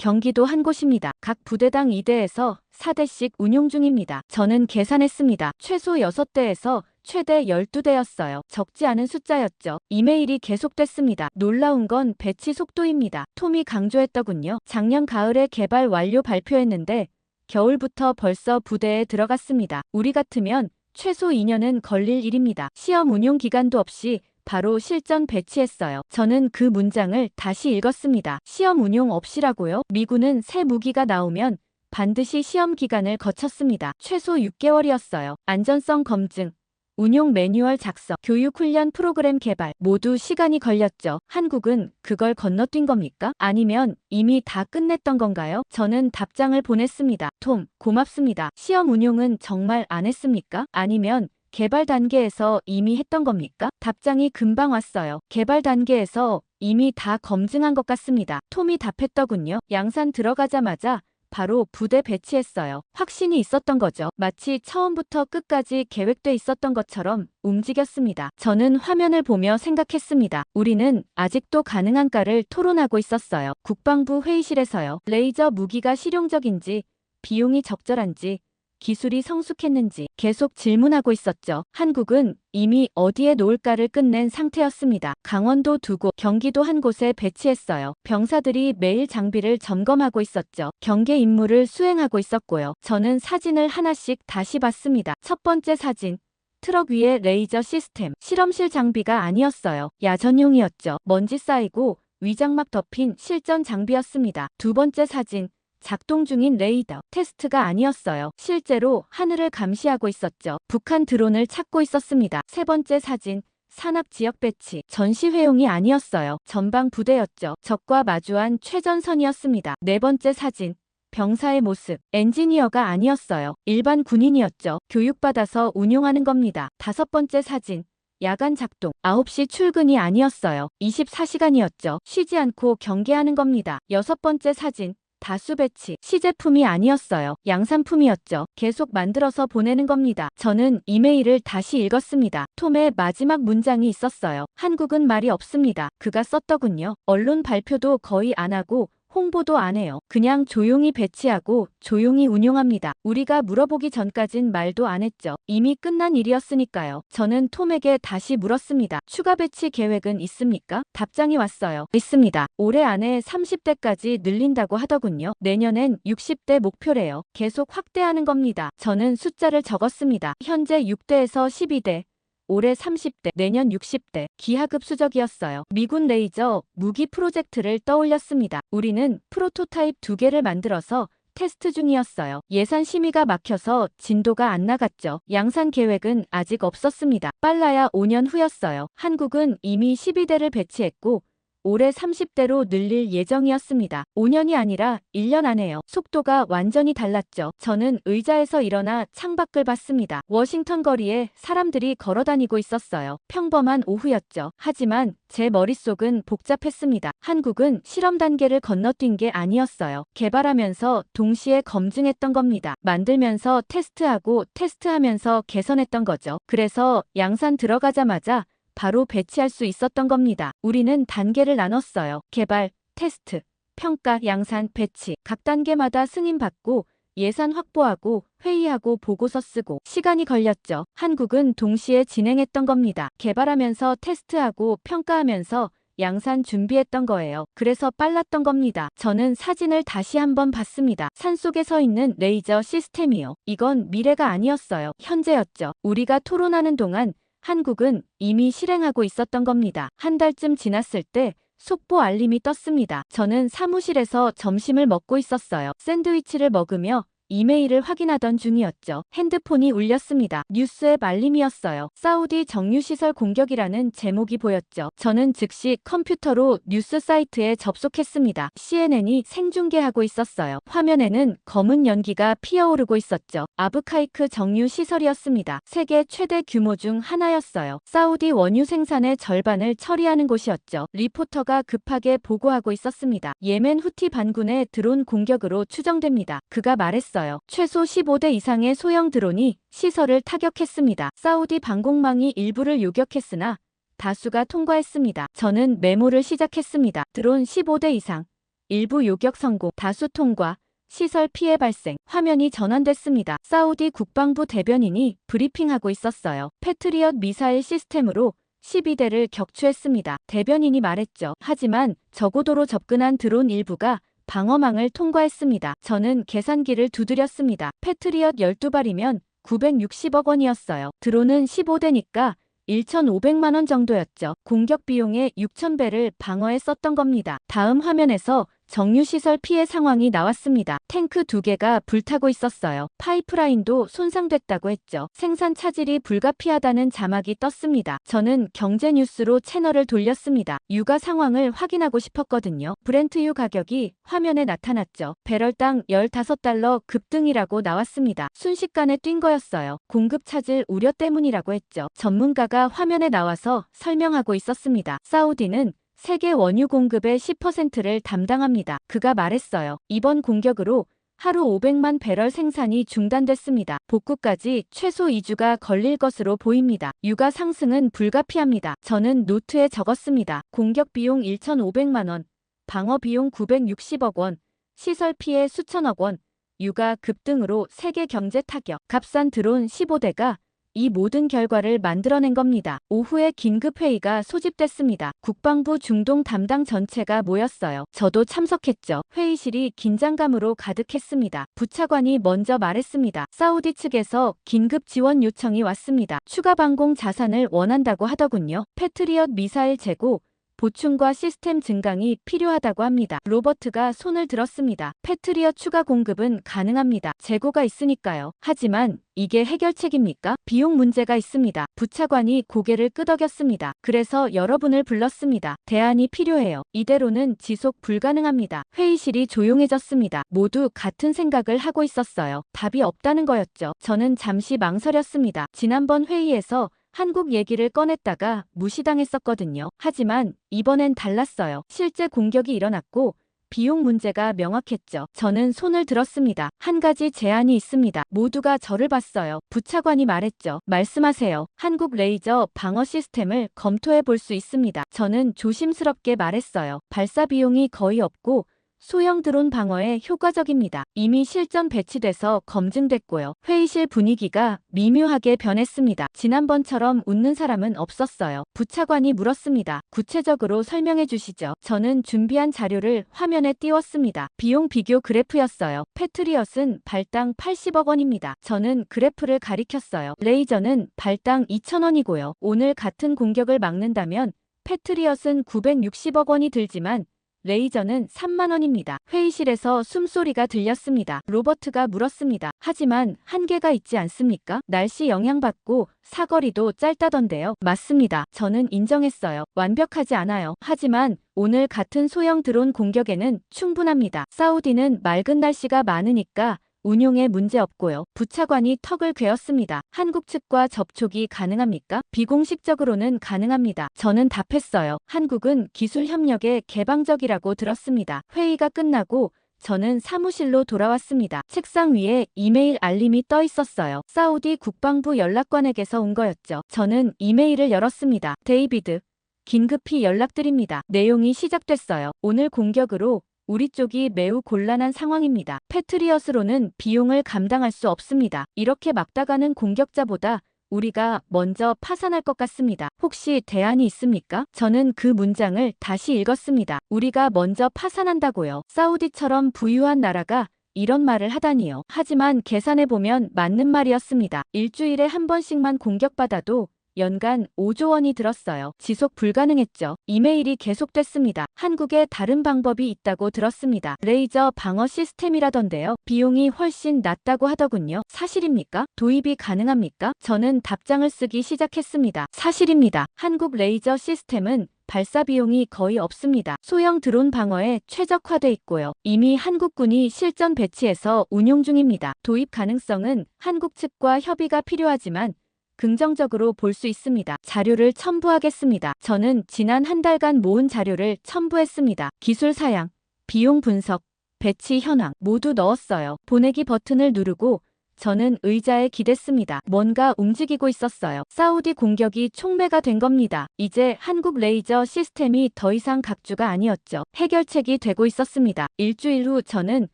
경기도 한 곳입니다. 각 부대당 2대에서 4대씩 운용 중입니다. 저는 계산했습니다. 최소 6대에서 최대 12대였어요. 적지 않은 숫자였죠. 이메일이 계속됐습니다. 놀라운 건 배치 속도입니다. 톰이 강조했더군요. 작년 가을에 개발 완료 발표했는데 겨울부터 벌써 부대에 들어갔습니다. 우리 같으면 최소 2년은 걸릴 일입니다. 시험 운용 기간도 없이 바로 실전 배치했어요. 저는 그 문장을 다시 읽었습니다. 시험 운용 없이라고요? 미군은 새 무기가 나오면 반드시 시험 기간을 거쳤습니다. 최소 6개월이었어요. 안전성 검증, 운용 매뉴얼 작성, 교육 훈련 프로그램 개발 모두 시간이 걸렸죠. 한국은 그걸 건너뛴 겁니까? 아니면 이미 다 끝냈던 건가요? 저는 답장을 보냈습니다. 톰, 고맙습니다. 시험 운용은 정말 안 했습니까? 아니면 개발 단계에서 이미 했던 겁니까? 답장이 금방 왔어요. 개발 단계에서 이미 다 검증한 것 같습니다. 톰이 답했더군요. 양산 들어가자마자 바로 부대 배치했어요. 확신이 있었던 거죠. 마치 처음부터 끝까지 계획돼 있었던 것처럼 움직였습니다. 저는 화면을 보며 생각했습니다. 우리는 아직도 가능한가를 토론하고 있었어요. 국방부 회의실에서요. 레이저 무기가 실용적인지, 비용이 적절한지, 기술이 성숙했는지 계속 질문하고 있었죠. 한국은 이미 어디에 놓을까를 끝낸 상태였습니다. 강원도 2곳, 경기도 한 곳에 배치했어요. 병사들이 매일 장비를 점검하고 있었죠. 경계 임무를 수행하고 있었고요. 저는 사진을 하나씩 다시 봤습니다. 첫 번째 사진. 트럭 위에 레이저 시스템, 실험실 장비가 아니었어요. 야전용이었죠. 먼지 쌓이고 위장막 덮인 실전 장비였습니다. 두 번째 사진. 작동 중인 레이더, 테스트가 아니었어요. 실제로 하늘을 감시하고 있었죠. 북한 드론을 찾고 있었습니다. 세 번째 사진, 산악 지역 배치, 전시회용이 아니었어요. 전방 부대였죠. 적과 마주한 최전선이었습니다. 네 번째 사진, 병사의 모습, 엔지니어가 아니었어요. 일반 군인이었죠. 교육받아서 운용하는 겁니다. 다섯 번째 사진, 야간 작동, 9시 출근이 아니었어요. 24시간이었죠. 쉬지 않고 경계하는 겁니다. 여섯 번째 사진, 다수 배치, 시제품이 아니었어요. 양산품이었죠. 계속 만들어서 보내는 겁니다. 저는 이메일을 다시 읽었습니다. 톰의 마지막 문장이 있었어요. 한국은 말이 없습니다. 그가 썼더군요. 언론 발표도 거의 안 하고 홍보도 안 해요. 그냥 조용히 배치하고 조용히 운용합니다. 우리가 물어보기 전까진 말도 안 했죠. 이미 끝난 일이었으니까요. 저는 톰에게 다시 물었습니다. 추가 배치 계획은 있습니까? 답장이 왔어요. 있습니다. 올해 안에 30대까지 늘린다고 하더군요. 내년엔 60대 목표래요. 계속 확대하는 겁니다. 저는 숫자를 적었습니다. 현재 6대에서 12대. 올해 30대, 내년 60대, 기하급수적이었어요. 미군 레이저 무기 프로젝트를 떠올렸습니다. 우리는 프로토타입 2개를 만들어서 테스트 중이었어요. 예산 심의가 막혀서 진도가 안 나갔죠. 양산 계획은 아직 없었습니다. 빨라야 5년 후였어요. 한국은 이미 12대를 배치했고 올해 30대로 늘릴 예정이었습니다. 5년이 아니라 1년 안에요. 속도가 완전히 달랐죠. 저는 의자에서 일어나 창밖을 봤습니다. 워싱턴 거리에 사람들이 걸어다니고 있었어요. 평범한 오후였죠. 하지만 제 머릿속은 복잡했습니다. 한국은 실험 단계를 건너뛴 게 아니었어요. 개발하면서 동시에 검증했던 겁니다. 만들면서 테스트하고 테스트하면서 개선했던 거죠. 그래서 양산 들어가자마자 바로 배치할 수 있었던 겁니다. 우리는 단계를 나눴어요. 개발, 테스트, 평가, 양산, 배치. 각 단계마다 승인받고 예산 확보하고 회의하고 보고서 쓰고 시간이 걸렸죠. 한국은 동시에 진행했던 겁니다. 개발하면서 테스트하고 평가하면서 양산 준비했던 거예요. 그래서 빨랐던 겁니다. 저는 사진을 다시 한번 봤습니다. 산속에 서 있는 레이저 시스템이요. 이건 미래가 아니었어요. 현재였죠. 우리가 토론하는 동안 한국은 이미 실행하고 있었던 겁니다. 한 달쯤 지났을 때 속보 알림이 떴습니다. 저는 사무실에서 점심을 먹고 있었어요. 샌드위치를 먹으며 이메일을 확인하던 중이었죠. 핸드폰이 울렸습니다. 뉴스앱 알림이었어요. 사우디 정유시설 공격이라는 제목이 보였죠. 저는 즉시 컴퓨터로 뉴스 사이트에 접속했습니다. CNN이 생중계하고 있었어요. 화면에는 검은 연기가 피어오르고 있었죠. 아브카이크 정유시설이었습니다. 세계 최대 규모 중 하나였어요. 사우디 원유 생산의 절반을 처리하는 곳이었죠. 리포터가 급하게 보고하고 있었습니다. 예멘 후티 반군의 드론 공격으로 추정됩니다. 그가 말했어요. 최소 15대 이상의 소형 드론이 시설을 타격했습니다. 사우디 방공망이 일부를 요격했으나 다수가 통과했습니다. 저는 메모를 시작했습니다. 드론 15대 이상. 일부 요격 성공, 다수 통과, 시설 피해 발생, 화면이 전환됐습니다. 사우디 국방부 대변인이 브리핑하고 있었어요. 패트리엇 미사일 시스템으로 12대를 격추했습니다. 대변인이 말했죠. 하지만 저고도로 접근한 드론 일부가 방어망을 통과했습니다. 저는 계산기를 두드렸습니다. 패트리엇 12발이면 960억 원이었어요. 드론은 15대니까 1,500만 원 정도였죠. 공격 비용의 6,000배를 방어에 썼던 겁니다. 다음 화면에서 정유시설 피해 상황이 나왔습니다. 탱크 2개가 불타고 있었어요. 파이프라인도 손상됐다고 했죠. 생산 차질이 불가피하다는 자막이 떴습니다. 저는 경제뉴스로 채널을 돌렸습니다. 유가 상황을 확인하고 싶었거든요. 브렌트유 가격이 화면에 나타났죠. 배럴당 15달러 급등이라고 나왔습니다. 순식간에 뛴 거였어요. 공급 차질 우려 때문이라고 했죠. 전문가가 화면에 나와서 설명하고 있었습니다. 사우디는 세계 원유 공급의 10%를 담당합니다. 그가 말했어요. 이번 공격으로 하루 500만 배럴 생산이 중단됐습니다. 복구까지 최소 2주가 걸릴 것으로 보입니다. 유가 상승은 불가피합니다. 저는 노트에 적었습니다. 공격 비용 1,500만 원, 방어 비용 960억 원, 시설 피해 수천억 원, 유가 급등으로 세계 경제 타격, 값싼 드론 15대가 이 모든 결과를 만들어낸 겁니다. 오후에 긴급회의가 소집됐습니다. 국방부 중동 담당 전체가 모였어요. 저도 참석했죠. 회의실이 긴장감으로 가득했습니다. 부차관이 먼저 말했습니다. 사우디 측에서 긴급 지원 요청이 왔습니다. 추가 방공 자산을 원한다고 하더군요. 패트리엇 미사일 재고, 보충과 시스템 증강이 필요하다고 합니다. 로버트가 손을 들었습니다. 패트리엇 추가 공급은 가능합니다. 재고가 있으니까요. 하지만 이게 해결책입니까? 비용 문제가 있습니다. 부차관이 고개를 끄덕였습니다. 그래서 여러분을 불렀습니다. 대안이 필요해요. 이대로는 지속 불가능합니다. 회의실이 조용해졌습니다. 모두 같은 생각을 하고 있었어요. 답이 없다는 거였죠. 저는 잠시 망설였습니다. 지난번 회의에서 한국 얘기를 꺼냈다가 무시당했었거든요. 하지만 이번엔 달랐어요. 실제 공격이 일어났고 비용 문제가 명확했죠. 저는 손을 들었습니다. 한 가지 제안이 있습니다. 모두가 저를 봤어요. 부차관이 말했죠. 말씀하세요. 한국 레이저 방어 시스템을 검토해 볼 수 있습니다. 저는 조심스럽게 말했어요. 발사 비용이 거의 없고 소형 드론 방어에 효과적입니다. 이미 실전 배치돼서 검증됐고요. 회의실 분위기가 미묘하게 변했습니다. 지난번처럼 웃는 사람은 없었어요. 부차관이 물었습니다. 구체적으로 설명해 주시죠. 저는 준비한 자료를 화면에 띄웠습니다. 비용 비교 그래프였어요. 패트리엇은 발당 80억 원입니다. 저는 그래프를 가리켰어요. 레이저는 발당 2,000원이고요. 오늘 같은 공격을 막는다면 패트리엇은 960억 원이 들지만 레이저는 3만 원입니다. 회의실에서 숨소리가 들렸습니다. 로버트가 물었습니다. 하지만 한계가 있지 않습니까? 날씨 영향받고 사거리도 짧다던데요. 맞습니다. 저는 인정했어요. 완벽하지 않아요. 하지만 오늘 같은 소형 드론 공격에는 충분합니다. 사우디는 맑은 날씨가 많으니까 운용에 문제 없고요. 부차관이 턱을 괴었습니다. 한국 측과 접촉이 가능합니까? 비공식적으로는 가능합니다. 저는 답했어요. 한국은 기술 협력에 개방적이라고 들었습니다. 회의가 끝나고 저는 사무실로 돌아왔습니다. 책상 위에 이메일 알림이 떠 있었어요. 사우디 국방부 연락관에게서 온 거였죠. 저는 이메일을 열었습니다. 데이비드, 긴급히 연락드립니다. 내용이 시작됐어요. 오늘 공격으로 우리 쪽이 매우 곤란한 상황입니다. 패트리엇으로는 비용을 감당할 수 없습니다. 이렇게 막다가는 공격자보다 우리가 먼저 파산할 것 같습니다. 혹시 대안이 있습니까? 저는 그 문장을 다시 읽었습니다. 우리가 먼저 파산한다고요. 사우디처럼 부유한 나라가 이런 말을 하다니요. 하지만 계산해보면 맞는 말이었습니다. 일주일에 한 번씩만 공격받아도 연간 5조 원이 들었어요. 지속 불가능했죠. 이메일이 계속됐습니다. 한국에 다른 방법이 있다고 들었습니다. 레이저 방어 시스템이라던데요. 비용이 훨씬 낮다고 하더군요. 사실입니까? 도입이 가능합니까? 저는 답장을 쓰기 시작했습니다. 사실입니다. 한국 레이저 시스템은 발사 비용이 거의 없습니다. 소형 드론 방어에 최적화돼 있고요. 이미 한국군이 실전 배치해서 운용 중입니다. 도입 가능성은 한국 측과 협의가 필요하지만 긍정적으로 볼 수 있습니다. 자료를 첨부하겠습니다. 저는 지난 한 달간 모은 자료를 첨부했습니다. 기술 사양, 비용 분석, 배치 현황 모두 넣었어요. 보내기 버튼을 누르고 저는 의자에 기댔습니다. 뭔가 움직이고 있었어요. 사우디 공격이 촉매가 된 겁니다. 이제 한국 레이저 시스템이 더 이상 각주가 아니었죠. 해결책이 되고 있었습니다. 일주일 후 저는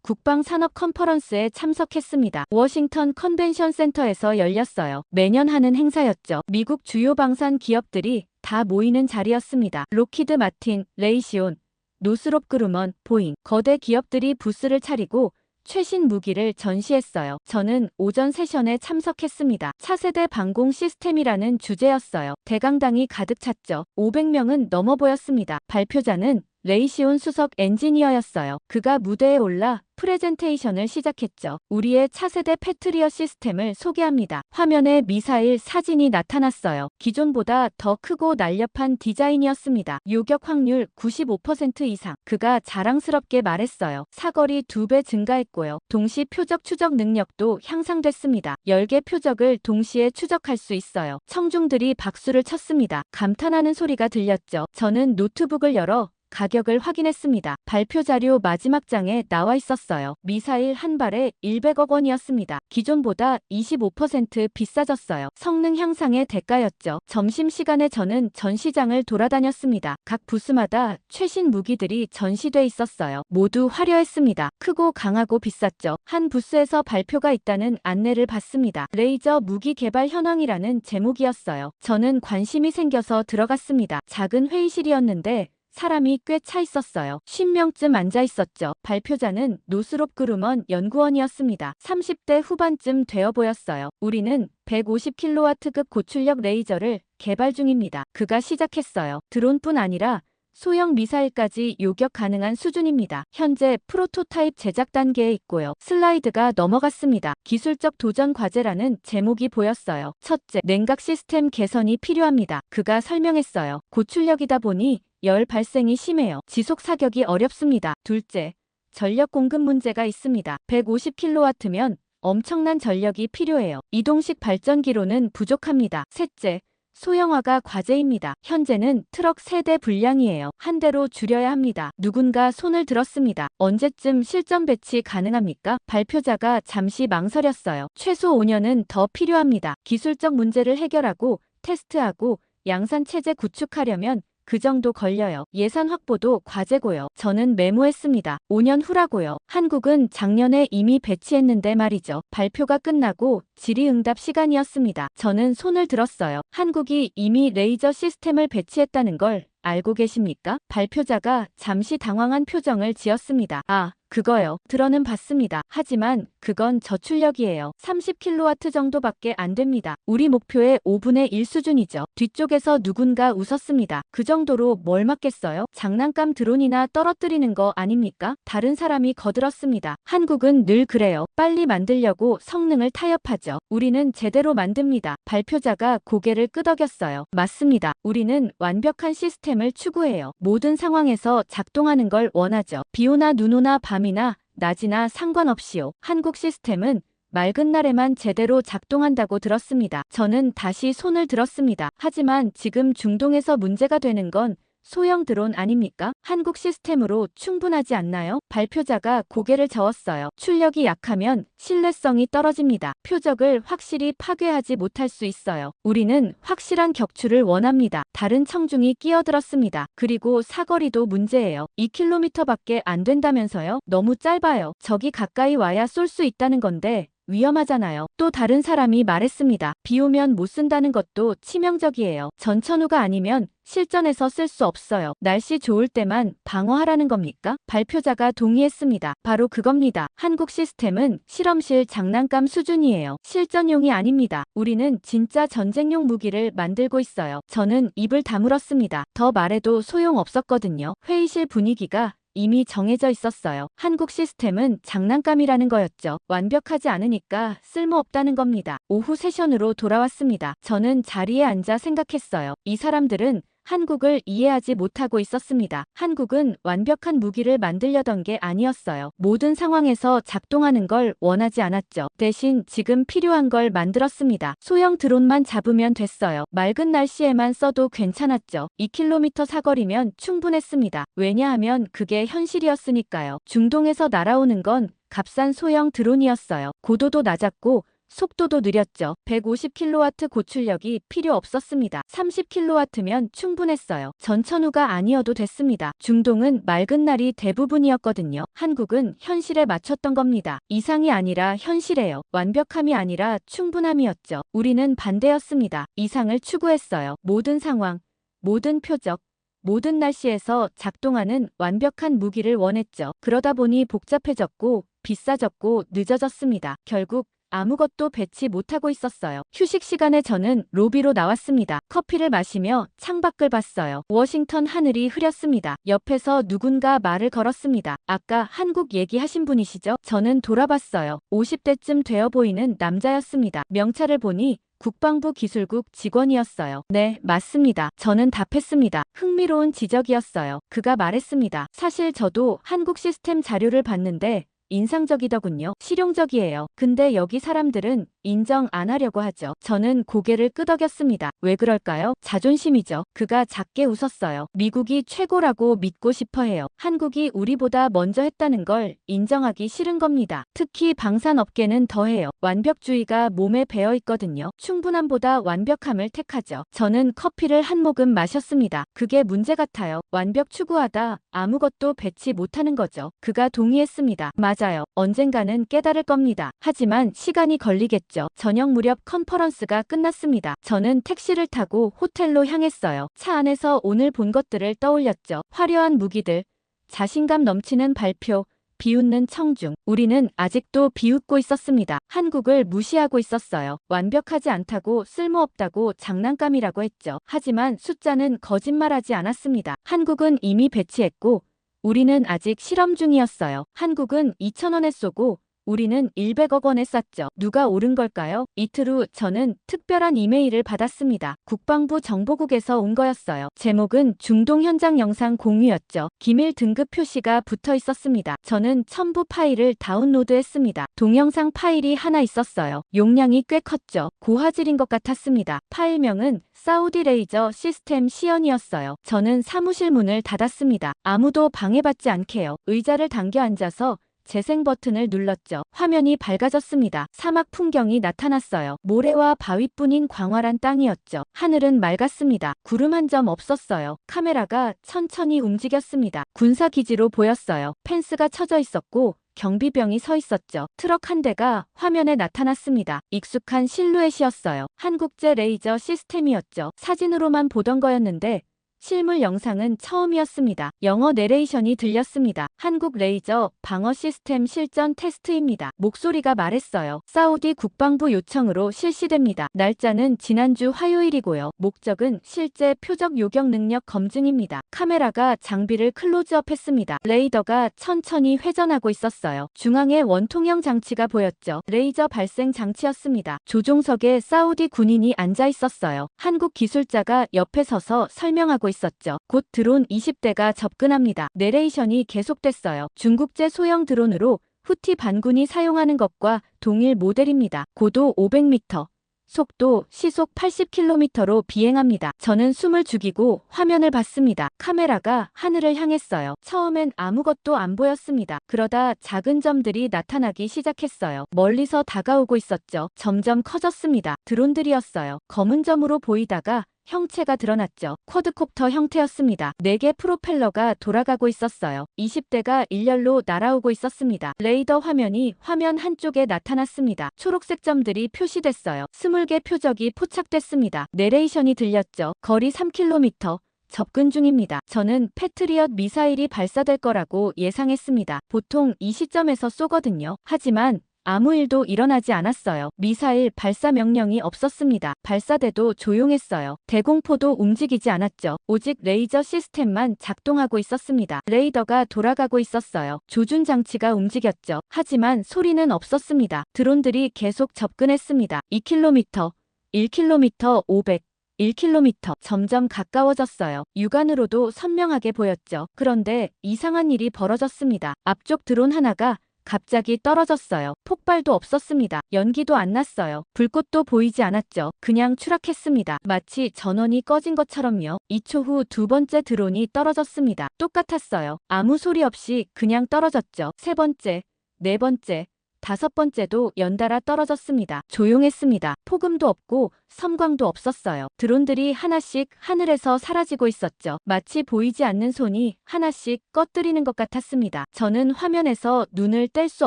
국방산업 컨퍼런스에 참석했습니다. 워싱턴 컨벤션 센터에서 열렸어요. 매년 하는 행사였죠. 미국 주요 방산 기업들이 다 모이는 자리였습니다. 록히드 마틴, 레이시온, 노스롭 그루먼, 보잉, 거대 기업들이 부스를 차리고 최신 무기를 전시했어요. 저는 오전 세션에 참석했습니다. 차세대 방공 시스템이라는 주제였어요. 대강당이 가득 찼죠. 500명은 넘어 보였습니다. 발표자는 레이시온 수석 엔지니어였어요. 그가 무대에 올라 프레젠테이션을 시작했죠. 우리의 차세대 패트리어 시스템을 소개합니다. 화면에 미사일 사진이 나타났어요. 기존보다 더 크고 날렵한 디자인이었습니다. 요격 확률 95% 이상. 그가 자랑스럽게 말했어요. 사거리 2배 증가했고요. 동시 표적 추적 능력도 향상됐습니다. 10개 표적을 동시에 추적할 수 있어요. 청중들이 박수를 쳤습니다. 감탄하는 소리가 들렸죠. 저는 노트북을 열어 가격을 확인했습니다. 발표 자료 마지막 장에 나와 있었어요. 미사일 한 발에 100억 원이었습니다. 기존보다 25% 비싸졌어요. 성능 향상의 대가였죠. 점심시간에 저는 전시장을 돌아다녔습니다. 각 부스마다 최신 무기들이 전시돼 있었어요. 모두 화려했습니다. 크고 강하고 비쌌죠. 한 부스에서 발표가 있다는 안내를 받습니다. 레이저 무기 개발 현황이라는 제목이었어요. 저는 관심이 생겨서 들어갔습니다. 작은 회의실이었는데 사람이 꽤 차 있었어요. 10명쯤 앉아 있었죠. 발표자는 노스롭 그루먼 연구원이었습니다. 30대 후반쯤 되어 보였어요. 우리는 150kW급 고출력 레이저를 개발 중입니다. 그가 시작했어요. 드론뿐 아니라 소형 미사일까지 요격 가능한 수준입니다. 현재 프로토타입 제작 단계에 있고요. 슬라이드가 넘어갔습니다. 기술적 도전 과제라는 제목이 보였어요. 첫째, 냉각 시스템 개선이 필요합니다. 그가 설명했어요. 고출력이다 보니 열 발생이 심해요. 지속 사격이 어렵습니다. 둘째, 전력 공급 문제가 있습니다. 150kW면 엄청난 전력이 필요해요. 이동식 발전기로는 부족합니다. 셋째, 소형화가 과제입니다. 현재는 트럭 3대 분량이에요. 한 대로 줄여야 합니다. 누군가 손을 들었습니다. 언제쯤 실전 배치 가능합니까? 발표자가 잠시 망설였어요. 최소 5년은 더 필요합니다. 기술적 문제를 해결하고 테스트하고 양산 체제 구축하려면 그 정도 걸려요. 예산 확보도 과제고요. 저는 메모했습니다. 5년 후라고요. 한국은 작년에 이미 배치했는데 말이죠. 발표가 끝나고 질의응답 시간이었습니다. 저는 손을 들었어요. 한국이 이미 레이저 시스템을 배치했다는 걸 알고 계십니까? 발표자가 잠시 당황한 표정을 지었습니다. 아, 그거요. 들어는 봤습니다. 하지만 그건 저출력이에요. 30kW 정도밖에 안 됩니다. 우리 목표의 5분의 1 수준이죠. 뒤쪽에서 누군가 웃었습니다. 그 정도로 뭘 맞겠어요? 장난감 드론이나 떨어뜨리는 거 아닙니까? 다른 사람이 거들었습니다. 한국은 늘 그래요. 빨리 만들려고 성능을 타협하죠. 우리는 제대로 만듭니다. 발표자가 고개를 끄덕였어요. 맞습니다. 우리는 완벽한 시스템을 추구해요. 모든 상황에서 작동하는 걸 원하죠. 비 오나 눈 오나 밤이나 낮이나 상관없이요. 한국 시스템은 맑은 날에만 제대로 작동한다고 들었습니다. 저는 다시 손을 들었습니다. 하지만 지금 중동에서 문제가 되는 건 소형 드론 아닙니까? 한국 시스템으로 충분하지 않나요? 발표자가 고개를 저었어요. 출력이 약하면 신뢰성이 떨어집니다. 표적을 확실히 파괴하지 못할 수 있어요. 우리는 확실한 격추를 원합니다. 다른 청중이 끼어들었습니다. 그리고 사거리도 문제예요. 2km밖에 안 된다면서요? 너무 짧아요. 적이 가까이 와야 쏠 수 있다는 건데 위험하잖아요. 또 다른 사람이 말했습니다. 비 오면 못 쓴다는 것도 치명적이에요. 전천후가 아니면 실전에서 쓸 수 없어요. 날씨 좋을 때만 방어하라는 겁니까? 발표자가 동의했습니다. 바로 그겁니다. 한국 시스템은 실험실 장난감 수준이에요. 실전용이 아닙니다. 우리는 진짜 전쟁용 무기를 만들고 있어요. 저는 입을 다물었습니다. 더 말해도 소용없었거든요. 회의실 분위기가 이미 정해져 있었어요. 한국 시스템은 장난감이라는 거였죠. 완벽하지 않으니까 쓸모없다는 겁니다. 오후 세션으로 돌아왔습니다. 저는 자리에 앉아 생각했어요. 이 사람들은 한국을 이해하지 못하고 있었습니다. 한국은 완벽한 무기를 만들려던 게 아니었어요. 모든 상황에서 작동하는 걸 원하지 않았죠. 대신 지금 필요한 걸 만들었습니다. 소형 드론만 잡으면 됐어요. 맑은 날씨에만 써도 괜찮았죠. 2km 사거리면 충분했습니다. 왜냐하면 그게 현실이었으니까요. 중동에서 날아오는 건 값싼 소형 드론이었어요. 고도도 낮았고 속도도 느렸죠. 150kW 고출력이 필요 없었습니다. 30kW면 충분했어요. 전천후가 아니어도 됐습니다. 중동은 맑은 날이 대부분이었거든요. 한국은 현실에 맞췄던 겁니다. 이상이 아니라 현실이에요. 완벽함이 아니라 충분함이었죠. 우리는 반대였습니다. 이상을 추구했어요. 모든 상황, 모든 표적, 모든 날씨에서 작동하는 완벽한 무기를 원했죠. 그러다 보니 복잡해졌고 비싸졌고 늦어졌습니다. 결국 아무것도 배치 못하고 있었어요. 휴식 시간에 저는 로비로 나왔습니다. 커피를 마시며 창밖을 봤어요. 워싱턴 하늘이 흐렸습니다. 옆에서 누군가 말을 걸었습니다. 아까 한국 얘기하신 분이시죠? 저는 돌아봤어요. 50대쯤 되어 보이는 남자였습니다. 명찰을 보니 국방부 기술국 직원이었어요. 네, 맞습니다. 저는 답했습니다. 흥미로운 지적이었어요. 그가 말했습니다. 사실 저도 한국 시스템 자료를 봤는데 인상적이더군요. 실용적이에요. 근데 여기 사람들은 인정 안 하려고 하죠. 저는 고개를 끄덕였습니다. 왜 그럴까요? 자존심이죠. 그가 작게 웃었어요. 미국이 최고라고 믿고 싶어 해요. 한국이 우리보다 먼저 했다는 걸 인정하기 싫은 겁니다. 특히 방산업계는 더해요. 완벽주의가 몸에 배어 있거든요. 충분함보다 완벽함을 택하죠. 저는 커피를 한 모금 마셨습니다. 그게 문제 같아요. 완벽 추구하다 아무것도 배치 못하는 거죠. 그가 동의했습니다. 맞아요. 언젠가는 깨달을 겁니다. 하지만 시간이 걸리겠죠. 저녁 무렵 컨퍼런스가 끝났습니다. 저는 택시를 타고 호텔로 향했어요. 차 안에서 오늘 본 것들을 떠올렸죠. 화려한 무기들, 자신감 넘치는 발표, 비웃는 청중. 우리는 아직도 비웃고 있었습니다. 한국을 무시하고 있었어요. 완벽하지 않다고 쓸모없다고 장난감이라고 했죠. 하지만 숫자는 거짓말하지 않았습니다. 한국은 이미 배치했고 우리는 아직 실험 중이었어요. 한국은 2,000원에 쏘고 우리는 100억 원에 쐈죠. 누가 옳은 걸까요? 이틀 후 저는 특별한 이메일을 받았습니다. 국방부 정보국에서 온 거였어요. 제목은 중동 현장 영상 공유였죠. 기밀 등급 표시가 붙어 있었습니다. 저는 첨부 파일을 다운로드했습니다. 동영상 파일이 하나 있었어요. 용량이 꽤 컸죠. 고화질인 것 같았습니다. 파일명은 사우디 레이저 시스템 시연이었어요. 저는 사무실 문을 닫았습니다. 아무도 방해받지 않게요. 의자를 당겨 앉아서 재생 버튼을 눌렀죠. 화면이 밝아졌습니다. 사막 풍경이 나타났어요. 모래와 바위뿐인 광활한 땅이었죠. 하늘은 맑았습니다. 구름 한 점 없었어요. 카메라가 천천히 움직였습니다. 군사기지로 보였어요. 펜스가 쳐져 있었고 경비병이 서 있었죠. 트럭 한 대가 화면에 나타났습니다. 익숙한 실루엣이었어요. 한국제 레이저 시스템이었죠. 사진으로만 보던 거였는데 실물 영상은 처음이었습니다. 영어 내레이션이 들렸습니다. 한국 레이저 방어 시스템 실전 테스트입니다. 목소리가 말했어요. 사우디 국방부 요청으로 실시됩니다. 날짜는 지난주 화요일이고요. 목적은 실제 표적 요격 능력 검증입니다. 카메라가 장비를 클로즈업했습니다. 레이더가 천천히 회전하고 있었어요. 중앙에 원통형 장치가 보였죠. 레이저 발생 장치였습니다. 조종석에 사우디 군인이 앉아 있었어요. 한국 기술자가 옆에 서서 설명하고 있었죠. 곧 드론 20대가 접근합니다. 내레이션이 계속됐어요. 중국제 소형 드론으로 후티 반군이 사용하는 것과 동일 모델입니다. 고도 500m, 속도 시속 80km로 비행합니다. 저는 숨을 죽이고 화면을 봤습니다. 카메라가 하늘을 향했어요. 처음엔 아무것도 안 보였습니다. 그러다 작은 점들이 나타나기 시작했어요. 멀리서 다가오고 있었죠. 점점 커졌습니다. 드론들이었어요. 검은 점으로 보이다가 형체가 드러났죠. 쿼드콥터 형태였습니다. 4개 프로펠러가 돌아가고 있었어요. 20대가 일렬로 날아오고 있었습니다. 레이더 화면이 화면 한쪽에 나타났습니다. 초록색 점들이 표시됐어요. 20개 표적이 포착됐습니다. 내레이션이 들렸죠. 거리 3km. 접근 중입니다. 저는 패트리엇 미사일이 발사될 거라고 예상했습니다. 보통 이 시점에서 쏘거든요. 하지만 아무 일도 일어나지 않았어요. 미사일 발사 명령이 없었습니다. 발사대도 조용했어요. 대공포도 움직이지 않았죠. 오직 레이저 시스템만 작동하고 있었습니다. 레이더가 돌아가고 있었어요. 조준 장치가 움직였죠. 하지만 소리는 없었습니다. 드론들이 계속 접근했습니다. 2km, 1km, 500. 1km 점점 가까워졌어요. 육안으로도 선명하게 보였죠. 그런데 이상한 일이 벌어졌습니다. 앞쪽 드론 하나가 갑자기 떨어졌어요. 폭발도 없었습니다. 연기도 안 났어요. 불꽃도 보이지 않았죠. 그냥 추락했습니다. 마치 전원이 꺼진 것처럼요. 2초 후 두 번째 드론이 떨어졌습니다. 똑같았어요. 아무 소리 없이 그냥 떨어졌죠. 세 번째, 네 번째, 다섯 번째도 연달아 떨어졌습니다. 조용했습니다. 폭음도 없고 섬광도 없었어요. 드론들이 하나씩 하늘에서 사라지고 있었죠. 마치 보이지 않는 손이 하나씩 꺼뜨리는 것 같았습니다. 저는 화면에서 눈을 뗄 수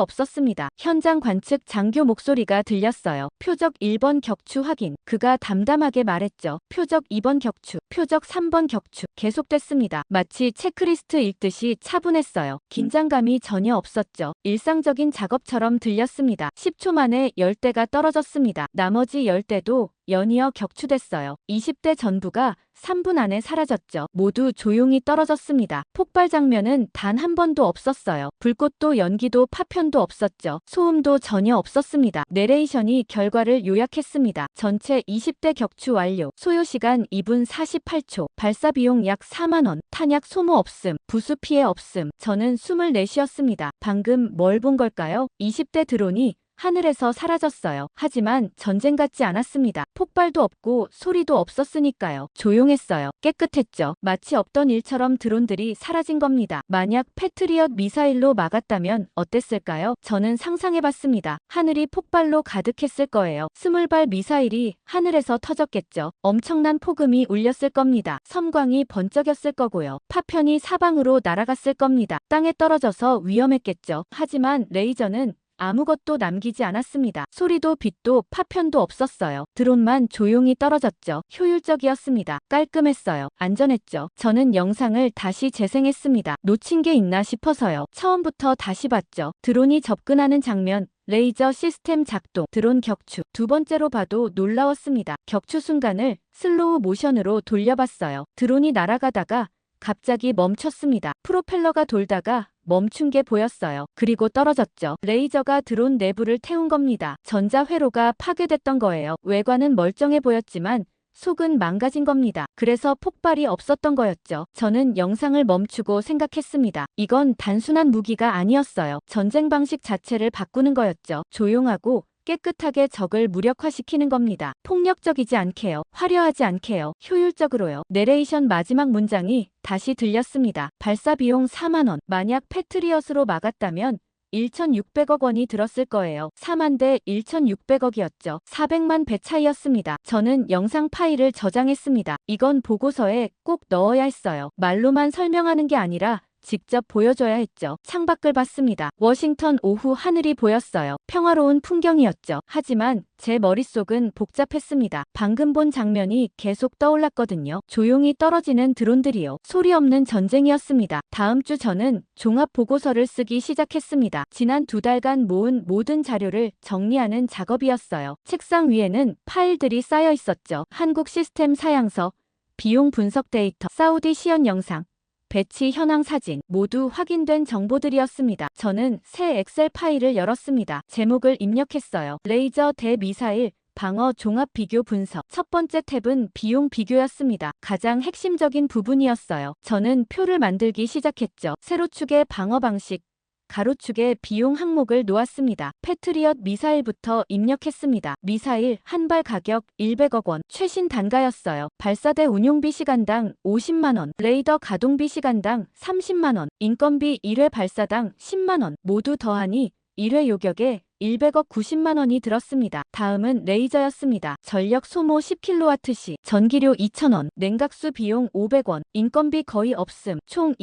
없었습니다. 현장 관측 장교 목소리가 들렸어요. 표적 1번 격추 확인. 그가 담담하게 말했죠. 표적 2번 격추, 표적 3번 격추. 계속됐습니다. 마치 체크리스트 읽듯이 차분했어요. 긴장감이 전혀 없었죠. 일상적인 작업처럼 들렸습니다. 10초 만에 10대가 떨어졌습니다. 나머지 10대도 연이어 격추됐어요. 20대 전부가 3분 안에 사라졌죠. 모두 조용히 떨어졌습니다. 폭발 장면은 단 한 번도 없었어요. 불꽃도 연기도 파편도 없었죠. 소음도 전혀 없었습니다. 내레이션이 결과를 요약했습니다. 전체 20대 격추 완료. 소요 시간 2분 48초. 발사 비용 약 4만 원. 탄약 소모 없음. 부수 피해 없음. 저는 숨을 내쉬었습니다. 방금 뭘 본 걸까요? 20대 드론이 하늘에서 사라졌어요. 하지만 전쟁 같지 않았습니다. 폭발도 없고 소리도 없었으니까요. 조용했어요. 깨끗했죠. 마치 없던 일처럼 드론들이 사라진 겁니다. 만약 패트리엇 미사일로 막았다면 어땠을까요? 저는 상상해봤습니다. 하늘이 폭발로 가득했을 거예요. 20발 미사일이 하늘에서 터졌겠죠. 엄청난 폭음이 울렸을 겁니다. 섬광이 번쩍였을 거고요. 파편이 사방으로 날아갔을 겁니다. 땅에 떨어져서 위험했겠죠. 하지만 레이저는 아무것도 남기지 않았습니다. 소리도 빛도 파편도 없었어요. 드론만 조용히 떨어졌죠. 효율적이었습니다. 깔끔했어요. 안전했죠. 저는 영상을 다시 재생했습니다. 놓친 게 있나 싶어서요. 처음부터 다시 봤죠. 드론이 접근하는 장면, 레이저 시스템 작동, 드론 격추. 두 번째로 봐도 놀라웠습니다. 격추 순간을 슬로우 모션으로 돌려봤어요. 드론이 날아가다가 갑자기 멈췄습니다. 프로펠러가 돌다가 멈춘 게 보였어요. 그리고 떨어졌죠. 레이저가 드론 내부를 태운 겁니다. 전자회로가 파괴됐던 거예요. 외관은 멀쩡해 보였지만 속은 망가진 겁니다. 그래서 폭발이 없었던 거였죠. 저는 영상을 멈추고 생각했습니다. 이건 단순한 무기가 아니었어요. 전쟁 방식 자체를 바꾸는 거였죠. 조용하고 깨끗하게 적을 무력화시키는 겁니다. 폭력적이지 않게요. 화려하지 않게요. 효율적으로요. 내레이션 마지막 문장이 다시 들렸습니다. 발사 비용 4만 원. 만약 패트리엇으로 막았다면 1,600억 원이 들었을 거예요. 4만 대 1,600억이었죠. 400만 배 차이였습니다. 저는 영상 파일을 저장했습니다. 이건 보고서에 꼭 넣어야 했어요. 말로만 설명하는 게 아니라 직접 보여줘야 했죠. 창밖을 봤습니다. 워싱턴 오후 하늘이 보였어요. 평화로운 풍경이었죠. 하지만 제 머릿속은 복잡했습니다. 방금 본 장면이 계속 떠올랐거든요. 조용히 떨어지는 드론들이요. 소리 없는 전쟁이었습니다. 다음 주 저는 종합 보고서를 쓰기 시작했습니다. 지난 2달간 모은 모든 자료를 정리하는 작업이었어요. 책상 위에는 파일들이 쌓여 있었죠. 한국 시스템 사양서, 비용 분석 데이터, 사우디 시연 영상, 배치 현황 사진, 모두 확인된 정보들이었습니다. 저는 새 엑셀 파일을 열었습니다. 제목을 입력했어요. 레이저 대 미사일 방어 종합 비교 분석. 첫 번째 탭은 비용 비교였습니다. 가장 핵심적인 부분이었어요. 저는 표를 만들기 시작했죠. 세로축의 방어 방식, 가로축에 비용 항목을 놓았습니다. 패트리엇 미사일부터 입력했습니다. 미사일 한 발 가격 100억 원. 최신 단가였어요. 발사대 운용비 시간당 50만 원. 레이더 가동비 시간당 30만 원. 인건비 1회 발사당 10만 원. 모두 더하니 1회 요격에 100억 90만 원이 들었습니다. 다음은 레이저였습니다. 전력 소모 10kWh, 전기료 2,000원, 냉각수 비용 500원, 인건비 거의 없음, 총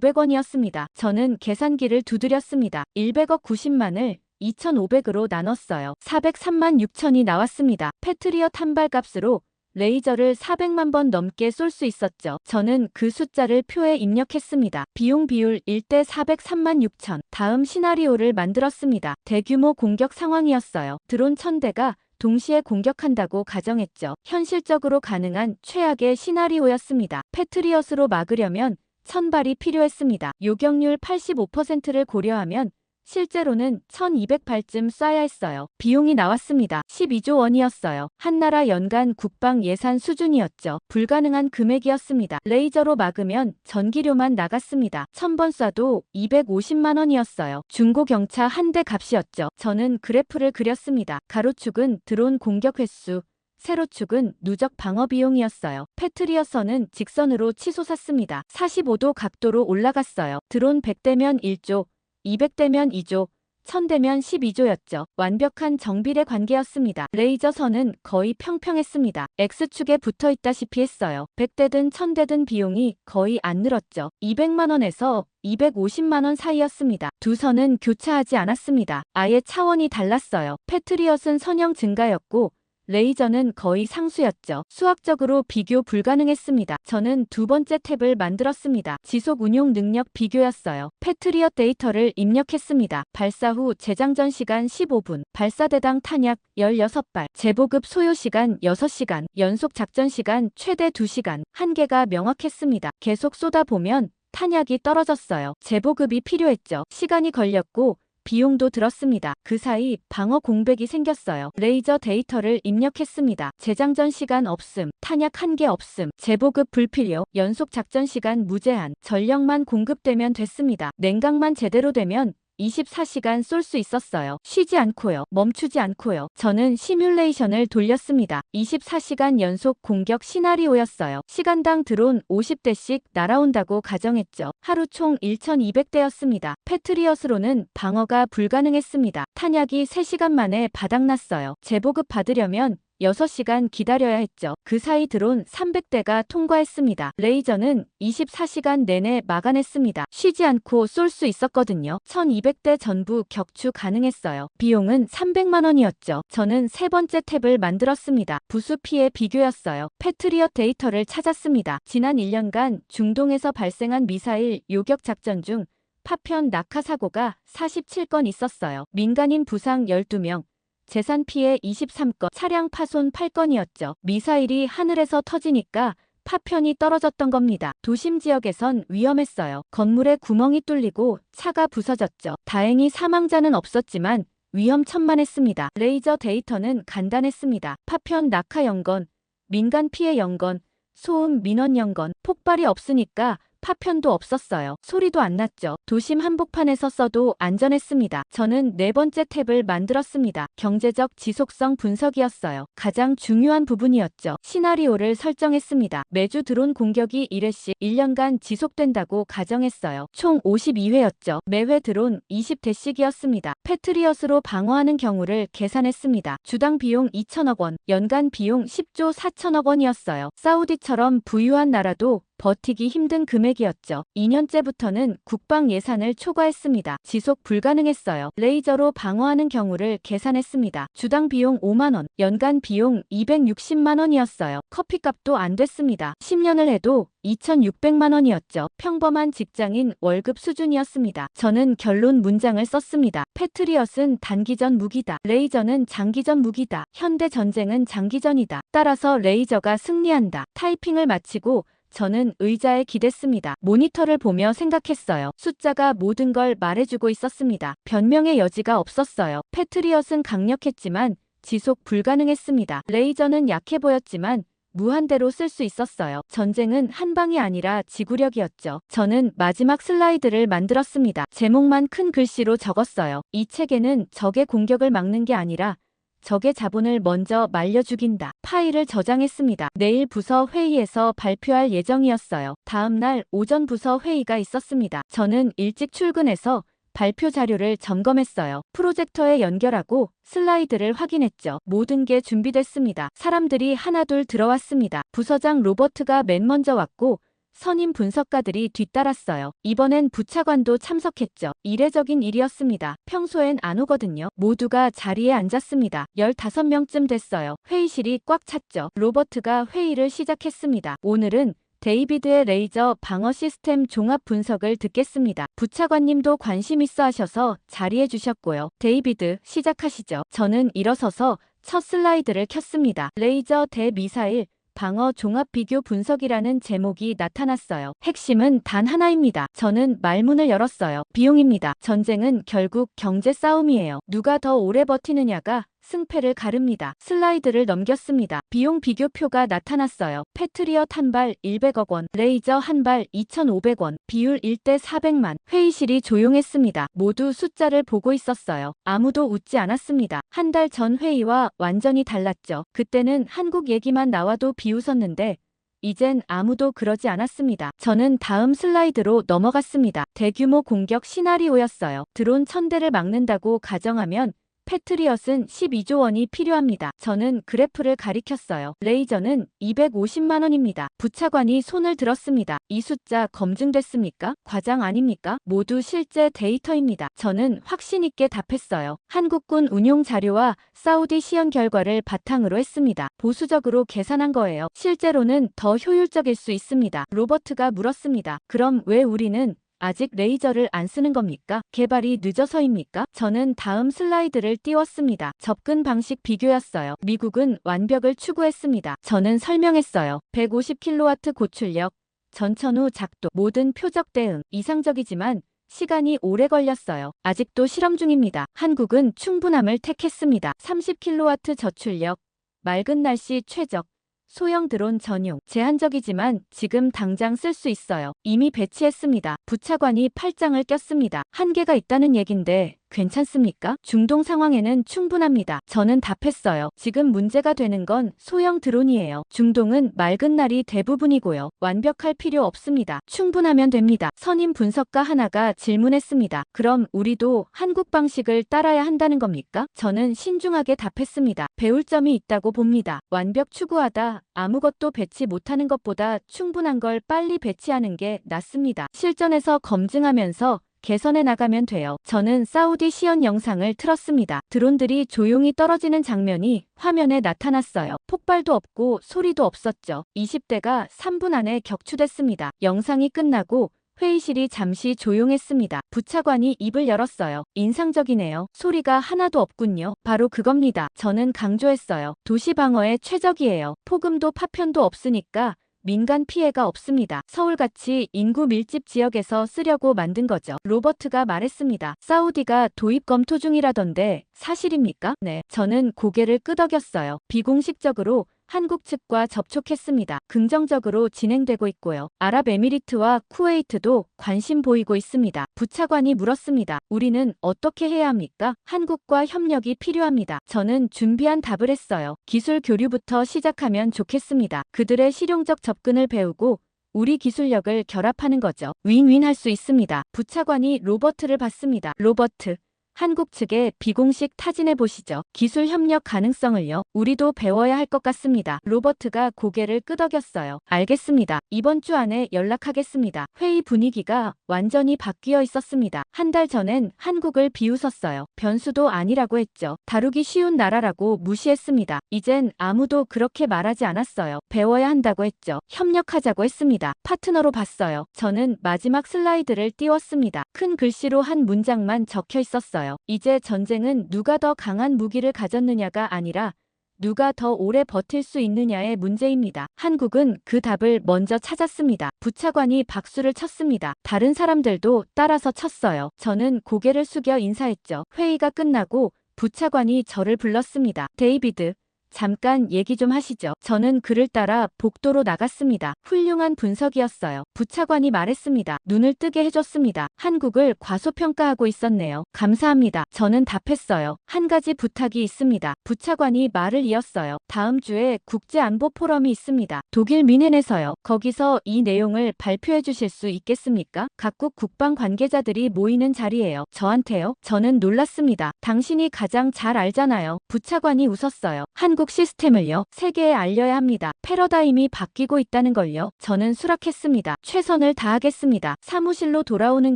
2,500원이었습니다. 저는 계산기를 두드렸습니다. 100억 90만을 2,500으로 나눴어요. 403만 6천이 나왔습니다. 패트리엇 한 발 값으로 레이저를 400만 번 넘게 쏠 수 있었죠. 저는 그 숫자를 표에 입력했습니다. 비용 비율 1대 403만 6천. 다음 시나리오를 만들었습니다. 대규모 공격 상황이었어요. 드론 1,000대가 동시에 공격한다고 가정했죠. 현실적으로 가능한 최악의 시나리오였습니다. 패트리엇으로 막으려면 1,000발이 필요했습니다. 요격률 85%를 고려하면 실제로는 1,200발쯤 쏴야 했어요. 비용이 나왔습니다. 12조 원이었어요. 한나라 연간 국방 예산 수준이었죠. 불가능한 금액이었습니다. 레이저로 막으면 전기료만 나갔습니다. 1,000번 쏴도 250만 원이었어요. 중고 경차 한 대 값이었죠. 저는 그래프를 그렸습니다. 가로축은 드론 공격 횟수, 세로축은 누적 방어 비용이었어요. 패트리엇선은 직선으로 치솟았습니다. 45도 각도로 올라갔어요. 드론 100대면 1조, 200대면 2조, 1000대면 12조였죠. 완벽한 정비례 관계였습니다. 레이저선은 거의 평평했습니다. X축에 붙어 있다시피 했어요. 100대든 1000대든 비용이 거의 안 늘었죠. 200만 원에서 250만 원 사이였습니다. 두 선은 교차하지 않았습니다. 아예 차원이 달랐어요. 패트리엇은 선형 증가였고 레이저는 거의 상수였죠. 수학적으로 비교 불가능했습니다. 저는 두 번째 탭을 만들었습니다. 지속 운용 능력 비교였어요. 패트리엇 데이터를 입력했습니다. 발사 후 재장전 시간 15분, 발사대당 탄약 16발, 재보급 소요 시간 6시간, 연속 작전 시간 최대 2시간, 한계가 명확했습니다. 계속 쏟아보면 탄약이 떨어졌어요. 재보급이 필요했죠. 시간이 걸렸고 비용도 들었습니다. 그 사이 방어 공백이 생겼어요. 레이저 데이터를 입력했습니다. 재장전 시간 없음, 탄약 한계 없음, 재보급 불필요, 연속 작전 시간 무제한, 전력만 공급되면 됐습니다. 냉각만 제대로 되면 24시간 쏠 수 있었어요. 쉬지 않고요. 멈추지 않고요. 저는 시뮬레이션을 돌렸습니다. 24시간 연속 공격 시나리오였어요. 시간당 드론 50대씩 날아온다고 가정했죠. 하루 총 1200대였습니다. 패트리엇으로는 방어가 불가능했습니다. 탄약이 3시간 만에 바닥났어요. 재보급 받으려면 6시간 기다려야 했죠. 그 사이 드론 300대가 통과했습니다. 레이저는 24시간 내내 막아냈습니다. 쉬지 않고 쏠 수 있었거든요. 1200대 전부 격추 가능했어요. 비용은 300만 원이었죠. 저는 세 번째 탭을 만들었습니다. 부수 피해 비교였어요. 패트리엇 데이터를 찾았습니다. 지난 1년간 중동에서 발생한 미사일 요격 작전 중 파편 낙하 사고가 47건 있었어요. 민간인 부상 12명. 재산 피해 23건, 차량 파손 8건이었죠. 미사일이 하늘에서 터지니까 파편이 떨어졌던 겁니다. 도심 지역에선 위험했어요. 건물에 구멍이 뚫리고 차가 부서졌죠. 다행히 사망자는 없었지만 위험천만했습니다. 레이저 데이터는 간단했습니다. 파편 낙하 0건, 민간 피해 0건, 소음 민원 0건, 폭발이 없으니까 파편도 없었어요. 소리도 안 났죠. 도심 한복판에서 써도 안전했습니다. 저는 네 번째 탭을 만들었습니다. 경제적 지속성 분석이었어요. 가장 중요한 부분이었죠. 시나리오를 설정했습니다. 매주 드론 공격이 1회씩 1년간 지속된다고 가정했어요. 총 52회였죠. 매회 드론 20대씩이었습니다. 패트리엇으로 방어하는 경우를 계산했습니다. 주당 비용 2천억 원, 연간 비용 10조 4천억 원이었어요. 사우디처럼 부유한 나라도 버티기 힘든 금액이었죠. 2년째부터는 국방 예산을 초과했습니다. 지속 불가능했어요. 레이저로 방어하는 경우를 계산했습니다. 주당 비용 5만 원, 연간 비용 260만 원이었어요. 커피값도 안 됐습니다. 10년을 해도 2,600만 원이었죠. 평범한 직장인 월급 수준이었습니다. 저는 결론 문장을 썼습니다. 패트리엇은 단기전 무기다. 레이저는 장기전 무기다. 현대 전쟁은 장기전이다. 따라서 레이저가 승리한다. 타이핑을 마치고 저는 의자에 기댔습니다. 모니터를 보며 생각했어요. 숫자가 모든 걸 말해주고 있었습니다. 변명의 여지가 없었어요. 패트리엇은 강력했지만 지속 불가능했습니다. 레이저는 약해 보였지만 무한대로 쓸 수 있었어요. 전쟁은 한 방이 아니라 지구력이었죠. 저는 마지막 슬라이드를 만들었습니다. 제목만 큰 글씨로 적었어요. 이 책에는 적의 공격을 막는 게 아니라 적의 자본을 먼저 말려 죽인다. 파일을 저장했습니다. 내일 부서 회의에서 발표할 예정이었어요. 다음 날 오전 부서 회의가 있었습니다. 저는 일찍 출근해서 발표 자료를 점검했어요. 프로젝터에 연결하고 슬라이드를 확인했죠. 모든 게 준비됐습니다. 사람들이 하나둘 들어왔습니다. 부서장 로버트가 맨 먼저 왔고 선임 분석가들이 뒤따랐어요. 이번엔 부차관도 참석했죠. 이례적인 일이었습니다. 평소엔 안 오거든요. 모두가 자리에 앉았습니다. 15명쯤 됐어요. 회의실이 꽉 찼죠. 로버트가 회의를 시작했습니다. 오늘은 데이비드의 레이저 방어 시스템 종합 분석을 듣겠습니다. 부차관님도 관심 있어 하셔서 자리해 주셨고요. 데이비드, 시작하시죠. 저는 일어서서 첫 슬라이드를 켰습니다. 레이저 대미사일 방어 종합 비교 분석이라는 제목이 나타났어요. 핵심은 단 하나입니다. 저는 말문을 열었어요. 비용입니다. 전쟁은 결국 경제 싸움이에요. 누가 더 오래 버티느냐가 승패를 가릅니다. 슬라이드를 넘겼습니다. 비용 비교표가 나타났어요. 패트리엇 한 발 100억 원, 레이저 한 발 2,500원, 비율 1대 400만. 회의실이 조용했습니다. 모두 숫자를 보고 있었어요. 아무도 웃지 않았습니다. 한 달 전 회의와 완전히 달랐죠. 그때는 한국 얘기만 나와도 비웃었는데 이젠 아무도 그러지 않았습니다. 저는 다음 슬라이드로 넘어갔습니다. 대규모 공격 시나리오였어요. 드론 1000대를 막는다고 가정하면 패트리엇은 12조 원이 필요합니다. 저는 그래프를 가리켰어요. 레이저는 250만 원입니다. 부차관이 손을 들었습니다. 이 숫자 검증됐습니까? 과장 아닙니까? 모두 실제 데이터입니다. 저는 확신 있게 답했어요. 한국군 운용 자료와 사우디 시연 결과를 바탕으로 했습니다. 보수적으로 계산한 거예요. 실제로는 더 효율적일 수 있습니다. 로버트가 물었습니다. 그럼 왜 우리는 아직 레이저를 안 쓰는 겁니까? 개발이 늦어서입니까? 저는 다음 슬라이드를 띄웠습니다. 접근 방식 비교였어요. 미국은 완벽을 추구했습니다. 저는 설명했어요. 150kW 고출력, 전천후 작동, 모든 표적 대응, 이상적이지만 시간이 오래 걸렸어요. 아직도 실험 중입니다. 한국은 충분함을 택했습니다. 30kW 저출력, 맑은 날씨 최적, 소형 드론 전용. 제한적이지만 지금 당장 쓸 수 있어요. 이미 배치했습니다. 부차관이 팔짱을 꼈습니다. 한계가 있다는 얘긴데 괜찮습니까? 중동 상황에는 충분합니다. 저는 답했어요. 지금 문제가 되는 건 소형 드론이에요. 중동은 맑은 날이 대부분이고요. 완벽할 필요 없습니다. 충분하면 됩니다. 선임 분석가 하나가 질문했습니다. 그럼 우리도 한국 방식을 따라야 한다는 겁니까? 저는 신중하게 답했습니다. 배울 점이 있다고 봅니다. 완벽 추구하다 아무것도 배치 못하는 것보다 충분한 걸 빨리 배치하는 게 낫습니다. 실전에서 검증하면서 개선해 나가면 돼요. 저는 사우디 시연 영상을 틀었습니다. 드론들이 조용히 떨어지는 장면이 화면에 나타났어요. 폭발도 없고 소리도 없었죠. 20대가 3분 안에 격추됐습니다. 영상이 끝나고 회의실이 잠시 조용했습니다. 부차관이 입을 열었어요. 인상적이네요. 소리가 하나도 없군요. 바로 그겁니다. 저는 강조했어요. 도시 방어에 최적이에요. 폭음도 파편도 없으니까 민간 피해가 없습니다. 서울같이 인구 밀집 지역에서 쓰려고 만든 거죠. 로버트가 말했습니다. 사우디가 도입 검토 중이라던데 사실입니까? 네. 저는 고개를 끄덕였어요. 비공식적으로 한국 측과 접촉했습니다. 긍정적으로 진행되고 있고요. 아랍에미리트와 쿠웨이트도 관심 보이고 있습니다. 부차관이 물었습니다. 우리는 어떻게 해야 합니까? 한국과 협력이 필요합니다. 저는 준비한 답을 했어요. 기술 교류부터 시작하면 좋겠습니다. 그들의 실용적 접근을 배우고 우리 기술력을 결합하는 거죠. 윈윈 할 수 있습니다. 부차관이 로버트를 봤습니다. 로버트. 한국 측에 비공식 타진해 보시죠. 기술 협력 가능성을요. 우리도 배워야 할 것 같습니다. 로버트가 고개를 끄덕였어요. 알겠습니다. 이번 주 안에 연락하겠습니다. 회의 분위기가 완전히 바뀌어 있었습니다. 한 달 전엔 한국을 비웃었어요. 변수도 아니라고 했죠. 다루기 쉬운 나라라고 무시했습니다. 이젠 아무도 그렇게 말하지 않았어요. 배워야 한다고 했죠. 협력하자고 했습니다. 파트너로 봤어요. 저는 마지막 슬라이드를 띄웠습니다. 큰 글씨로 한 문장만 적혀 있었어요. 이제 전쟁은 누가 더 강한 무기를 가졌느냐가 아니라 누가 더 오래 버틸 수 있느냐의 문제입니다. 한국은 그 답을 먼저 찾았습니다. 부차관이 박수를 쳤습니다. 다른 사람들도 따라서 쳤어요. 저는 고개를 숙여 인사했죠. 회의가 끝나고 부차관이 저를 불렀습니다. 데이비드. 잠깐 얘기 좀 하시죠. 저는 그를 따라 복도로 나갔습니다. 훌륭한 분석이었어요. 부차관이 말했습니다. 눈을 뜨게 해줬습니다. 한국을 과소평가하고 있었네요. 감사합니다. 저는 답했어요. 한 가지 부탁이 있습니다. 부차관이 말을 이었어요. 다음 주에 국제안보 포럼이 있습니다. 독일 뮌헨에서요. 거기서 이 내용을 발표해 주실 수 있겠습니까? 각국 국방 관계자들이 모이는 자리예요. 저한테요? 저는 놀랐습니다. 당신이 가장 잘 알잖아요. 부차관이 웃었어요. 한국 시스템을요. 세계에 알려야 합니다. 패러다임이 바뀌고 있다는 걸요. 저는 수락했습니다. 최선을 다하겠습니다. 사무실로 돌아오는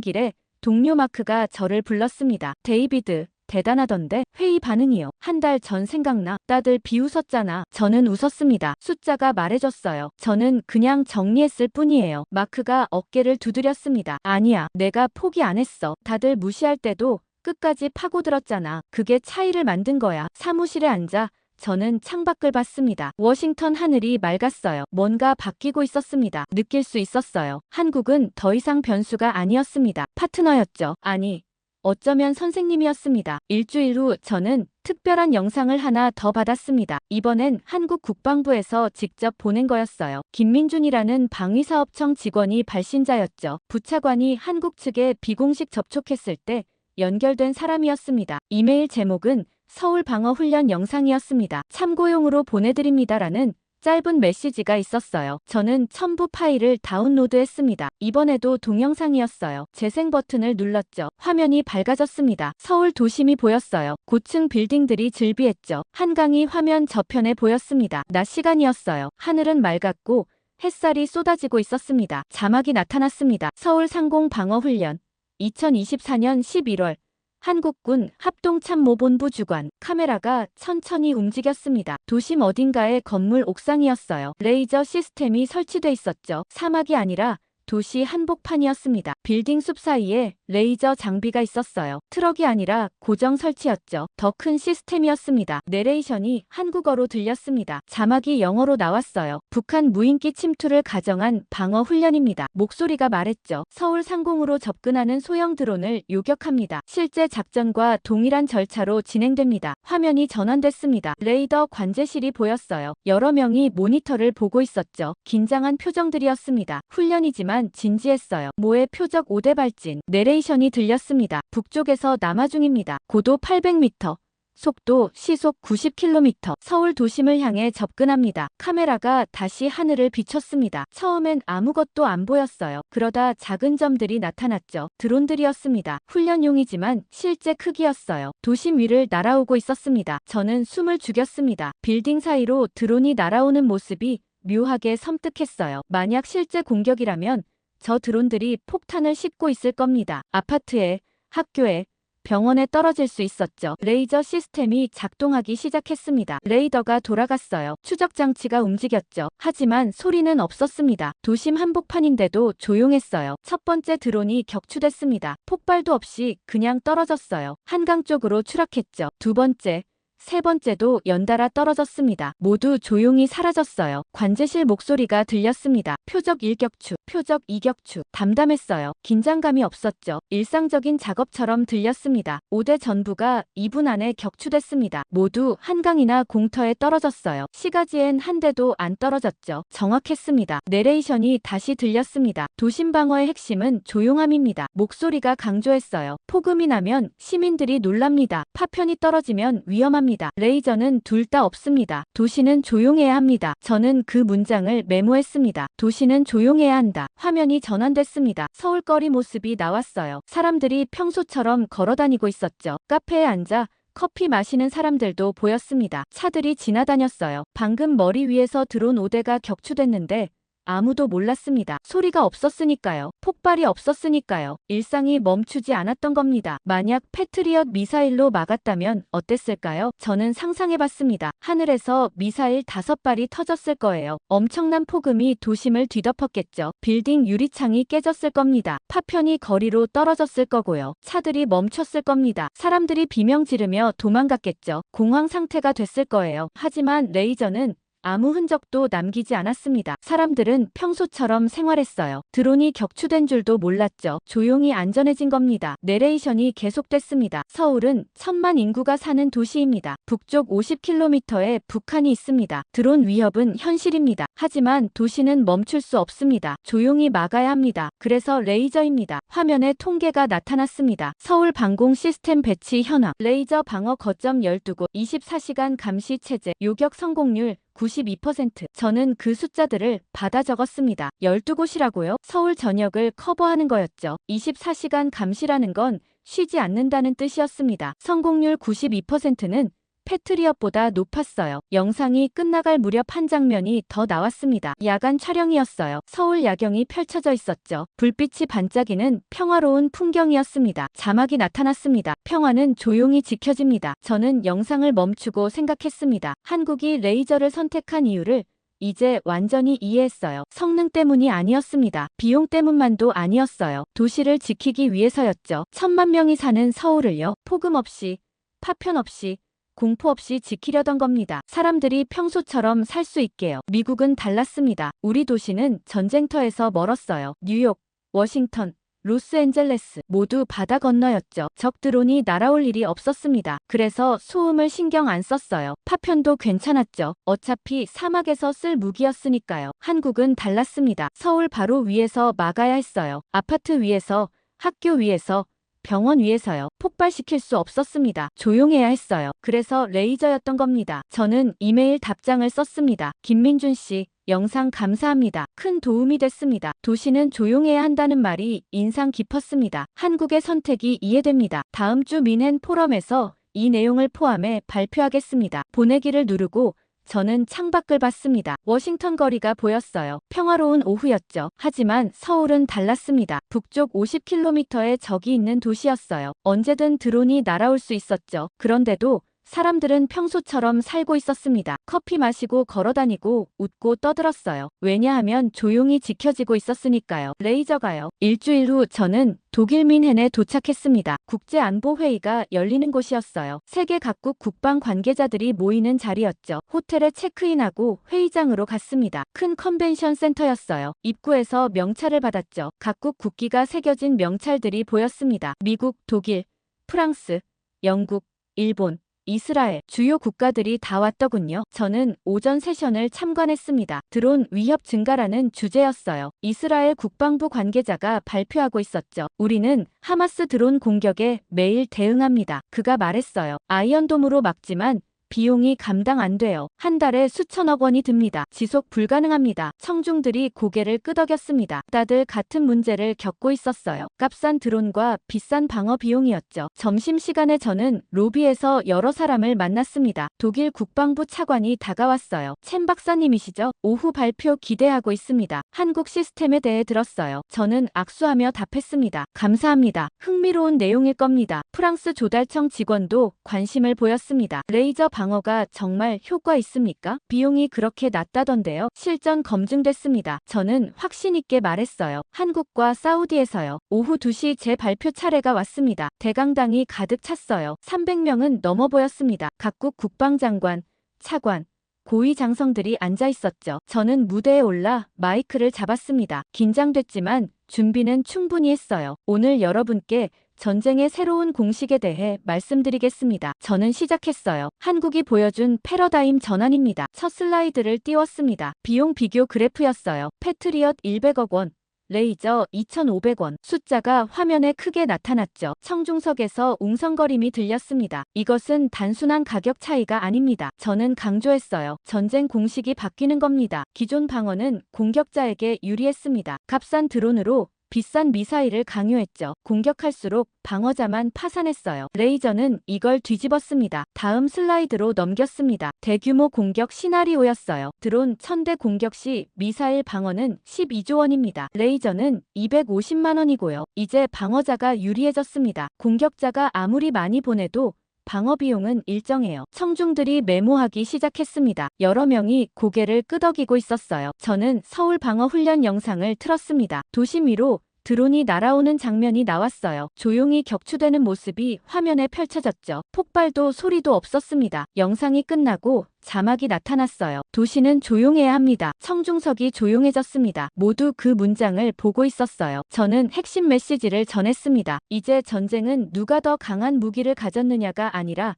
길에 동료 마크가 저를 불렀습니다. 데이비드. 대단하던데? 회의 반응이요. 한 달 전 생각나? 다들 비웃었잖아. 저는 웃었습니다. 숫자가 말해줬어요. 저는 그냥 정리했을 뿐이에요. 마크가 어깨를 두드렸습니다. 아니야. 내가 포기 안 했어. 다들 무시할 때도 끝까지 파고들었잖아. 그게 차이를 만든 거야. 사무실에 앉아 저는 창밖을 봤습니다. 워싱턴 하늘이 맑았어요. 뭔가 바뀌고 있었습니다. 느낄 수 있었어요. 한국은 더 이상 변수가 아니었습니다. 파트너였죠. 아니, 어쩌면 선생님이었습니다. 일주일 후 저는 특별한 영상을 하나 더 받았습니다. 이번엔 한국 국방부에서 직접 보낸 거였어요. 김민준이라는 방위사업청 직원이 발신자였죠. 부차관이 한국 측에 비공식 접촉했을 때 연결된 사람이었습니다. 이메일 제목은 서울 방어 훈련 영상이었습니다. 참고용으로 보내드립니다라는 짧은 메시지가 있었어요. 저는 첨부 파일을 다운로드했습니다. 이번에도 동영상이었어요. 재생 버튼을 눌렀죠. 화면이 밝아졌습니다. 서울 도심이 보였어요. 고층 빌딩들이 즐비했죠. 한강이 화면 저편에 보였습니다. 낮 시간이었어요. 하늘은 맑았고 햇살이 쏟아지고 있었습니다. 자막이 나타났습니다. 서울 상공 방어 훈련 2024년 11월 한국군 합동참모본부 주관. 카메라가 천천히 움직였습니다. 도심 어딘가의 건물 옥상이었어요. 레이저 시스템이 설치돼 있었죠. 사막이 아니라 도시 한복판이었습니다. 빌딩 숲 사이에 레이저 장비가 있었어요. 트럭이 아니라 고정 설치였죠. 더 큰 시스템이었습니다. 내레이션이 한국어로 들렸습니다. 자막이 영어로 나왔어요. 북한 무인기 침투를 가정한 방어 훈련입니다. 목소리가 말했죠. 서울 상공으로 접근하는 소형 드론을 요격합니다. 실제 작전과 동일한 절차로 진행됩니다. 화면이 전환됐습니다. 레이더 관제실이 보였어요. 여러 명이 모니터를 보고 있었죠. 긴장한 표정들이었습니다. 훈련이지만 진지했어요. 모의 표적 5대 발진. 내레이션이 들렸습니다. 북쪽에서 남하 중입니다. 고도 800m. 속도 시속 90km. 서울 도심을 향해 접근합니다. 카메라가 다시 하늘을 비췄습니다. 처음엔 아무것도 안 보였어요. 그러다 작은 점들이 나타났죠. 드론들이었습니다. 훈련용이지만 실제 크기였어요. 도심 위를 날아오고 있었습니다. 저는 숨을 죽였습니다. 빌딩 사이로 드론이 날아오는 모습이 묘하게 섬뜩했어요. 만약 실제 공격이라면 저 드론들이 폭탄을 싣고 있을 겁니다. 아파트에, 학교에, 병원에 떨어질 수 있었죠. 레이저 시스템이 작동하기 시작했습니다. 레이더가 돌아갔어요. 추적 장치가 움직였죠. 하지만 소리는 없었습니다. 도심 한복판인데도 조용했어요. 첫 번째 드론이 격추됐습니다. 폭발도 없이 그냥 떨어졌어요. 한강 쪽으로 추락했죠. 두 번째, 세 번째도 연달아 떨어졌습니다. 모두 조용히 사라졌어요. 관제실 목소리가 들렸습니다. 표적 1격추, 표적 2격추. 담담했어요. 긴장감이 없었죠. 일상적인 작업처럼 들렸습니다. 5대 전부가 2분 안에 격추됐습니다. 모두 한강이나 공터에 떨어졌어요. 시가지엔 한 대도 안 떨어졌죠. 정확했습니다. 내레이션이 다시 들렸습니다. 도심 방어의 핵심은 조용함입니다. 목소리가 강조했어요. 폭음이 나면 시민들이 놀랍니다. 파편이 떨어지면 위험합니다. 레이저는 둘 다 없습니다. 도시는 조용해야 합니다. 저는 그 문장을 메모했습니다. 도시는 조용해야 한다. 화면이 전환됐습니다. 서울거리 모습이 나왔어요. 사람들이 평소처럼 걸어다니고 있었죠. 카페에 앉아 커피 마시는 사람들도 보였습니다. 차들이 지나다녔어요. 방금 머리 위에서 드론 5대가 격추됐는데 아무도 몰랐습니다. 소리가 없었으니까요. 폭발이 없었으니까요. 일상이 멈추지 않았던 겁니다. 만약 패트리엇 미사일로 막았다면 어땠을까요? 저는 상상해봤습니다. 하늘에서 미사일 5발이 터졌을 거예요. 엄청난 폭음이 도심을 뒤덮었겠죠. 빌딩 유리창이 깨졌을 겁니다. 파편이 거리로 떨어졌을 거고요. 차들이 멈췄을 겁니다. 사람들이 비명 지르며 도망갔겠죠. 공황 상태가 됐을 거예요. 하지만 레이저는 아무 흔적도 남기지 않았습니다. 사람들은 평소처럼 생활했어요. 드론이 격추된 줄도 몰랐죠. 조용히 안전해진 겁니다. 내레이션이 계속됐습니다. 서울은 1000만 인구가 사는 도시입니다. 북쪽 50km에 북한이 있습니다. 드론 위협은 현실입니다. 하지만 도시는 멈출 수 없습니다. 조용히 막아야 합니다. 그래서 레이저입니다. 화면에 통계가 나타났습니다. 서울 방공 시스템 배치 현황. 레이저 방어 거점 12곳, 24시간 감시 체제, 요격 성공률 92%. 저는 그 숫자들을 받아 적었습니다. 12곳이라고요? 서울 전역을 커버하는 거였죠. 24시간 감시라는 건 쉬지 않는다는 뜻이었습니다. 성공률 92%는 패트리엇보다 높았어요. 영상이 끝나갈 무렵 한 장면이 더 나왔습니다. 야간 촬영이었어요. 서울 야경이 펼쳐져 있었죠. 불빛이 반짝이는 평화로운 풍경이었습니다. 자막이 나타났습니다. 평화는 조용히 지켜집니다. 저는 영상을 멈추고 생각했습니다. 한국이 레이저를 선택한 이유를 이제 완전히 이해했어요. 성능 때문이 아니었습니다. 비용 때문만도 아니었어요. 도시를 지키기 위해서였죠. 1000만 명이 사는 서울을요. 폭음 없이, 파편 없이, 공포 없이 지키려던 겁니다. 사람들이 평소처럼 살 수 있게요. 미국은 달랐습니다. 우리 도시는 전쟁터에서 멀었어요. 뉴욕, 워싱턴, 로스앤젤레스 모두 바다 건너였죠. 적 드론이 날아올 일이 없었습니다. 그래서 소음을 신경 안 썼어요. 파편도 괜찮았죠. 어차피 사막에서 쓸 무기였으니까요. 한국은 달랐습니다. 서울 바로 위에서 막아야 했어요. 아파트 위에서, 학교 위에서, 병원 위에서요. 폭발시킬 수 없었습니다. 조용해야 했어요. 그래서 레이저였던 겁니다. 저는 이메일 답장을 썼습니다. 김민준 씨, 영상 감사합니다. 큰 도움이 됐습니다. 도시는 조용해야 한다는 말이 인상 깊었습니다. 한국의 선택이 이해됩니다. 다음 주 미넨 포럼에서 이 내용을 포함해 발표하겠습니다. 보내기를 누르고 저는 창밖을 봤습니다. 워싱턴 거리가 보였어요. 평화로운 오후였죠. 하지만 서울은 달랐습니다. 북쪽 50km의 적이 있는 도시였어요. 언제든 드론이 날아올 수 있었죠. 그런데도 사람들은 평소처럼 살고 있었습니다. 커피 마시고 걸어다니고 웃고 떠들었어요. 왜냐하면 조용히 지켜지고 있었으니까요. 레이저가요. 일주일 후 저는 독일 뮌헨에 도착했습니다. 국제안보회의가 열리는 곳이었어요. 세계 각국 국방 관계자들이 모이는 자리였죠. 호텔에 체크인하고 회의장으로 갔습니다. 큰 컨벤션 센터였어요. 입구에서 명찰을 받았죠. 각국 국기가 새겨진 명찰들이 보였습니다. 미국, 독일, 프랑스, 영국, 일본, 이스라엘 주요 국가들이 다 왔더군요. 저는 오전 세션을 참관했습니다. 드론 위협 증가라는 주제였어요. 이스라엘 국방부 관계자가 발표하고 있었죠. 우리는 하마스 드론 공격에 매일 대응합니다. 그가 말했어요. 아이언돔으로 막지만 비용이 감당 안 돼요. 한 달에 수천억 원이 듭니다. 지속 불가능합니다. 청중들이 고개를 끄덕였습니다. 다들 같은 문제를 겪고 있었어요. 값싼 드론과 비싼 방어 비용이었죠. 점심시간에 저는 로비에서 여러 사람을 만났습니다. 독일 국방부 차관이 다가왔어요. 첸 박사님이시죠? 오후 발표 기대하고 있습니다. 한국 시스템에 대해 들었어요. 저는 악수하며 답했습니다. 감사합니다. 흥미로운 내용일 겁니다. 프랑스 조달청 직원도 관심을 보였습니다. 레이저 방어가 정말 효과 있습니까? 비용이 그렇게 낮다던데요. 실전 검증됐습니다. 저는 확신 있게 말했어요. 한국과 사우디에서요. 오후 2시 제 발표 차례가 왔습니다. 대강당이 가득 찼어요. 300명은 넘어 보였습니다. 각국 국방장관, 차관, 고위 장성들이 앉아 있었죠. 저는 무대에 올라 마이크를 잡았습니다. 긴장됐지만 준비는 충분히 했어요. 오늘 여러분께 전쟁의 새로운 공식에 대해 말씀드리겠습니다. 저는 시작했어요. 한국이 보여준 패러다임 전환입니다. 첫 슬라이드를 띄웠습니다. 비용 비교 그래프였어요. 패트리엇 100억 원. 레이저 2,500원. 숫자가 화면에 크게 나타났죠. 청중석에서 웅성거림이 들렸습니다. 이것은 단순한 가격 차이가 아닙니다. 저는 강조했어요. 전쟁 공식이 바뀌는 겁니다. 기존 방어는 공격자에게 유리했습니다. 값싼 드론으로 비싼 미사일을 강요했죠. 공격할수록 방어자만 파산했어요. 레이저는 이걸 뒤집었습니다. 다음 슬라이드로 넘겼습니다. 대규모 공격 시나리오였어요. 드론 1000대 공격 시 미사일 방어는 12조 원입니다. 레이저는 250만 원이고요. 이제 방어자가 유리해졌습니다. 공격자가 아무리 많이 보내도 방어 비용은 일정해요. 청중들이 메모하기 시작했습니다. 여러 명이 고개를 끄덕이고 있었어요. 저는 서울 방어 훈련 영상을 틀었습니다. 도심 위로 드론이 날아오는 장면이 나왔어요. 조용히 격추되는 모습이 화면에 펼쳐졌죠. 폭발도 소리도 없었습니다. 영상이 끝나고 자막이 나타났어요. 도시는 조용해야 합니다. 청중석이 조용해졌습니다. 모두 그 문장을 보고 있었어요. 저는 핵심 메시지를 전했습니다. 이제 전쟁은 누가 더 강한 무기를 가졌느냐가 아니라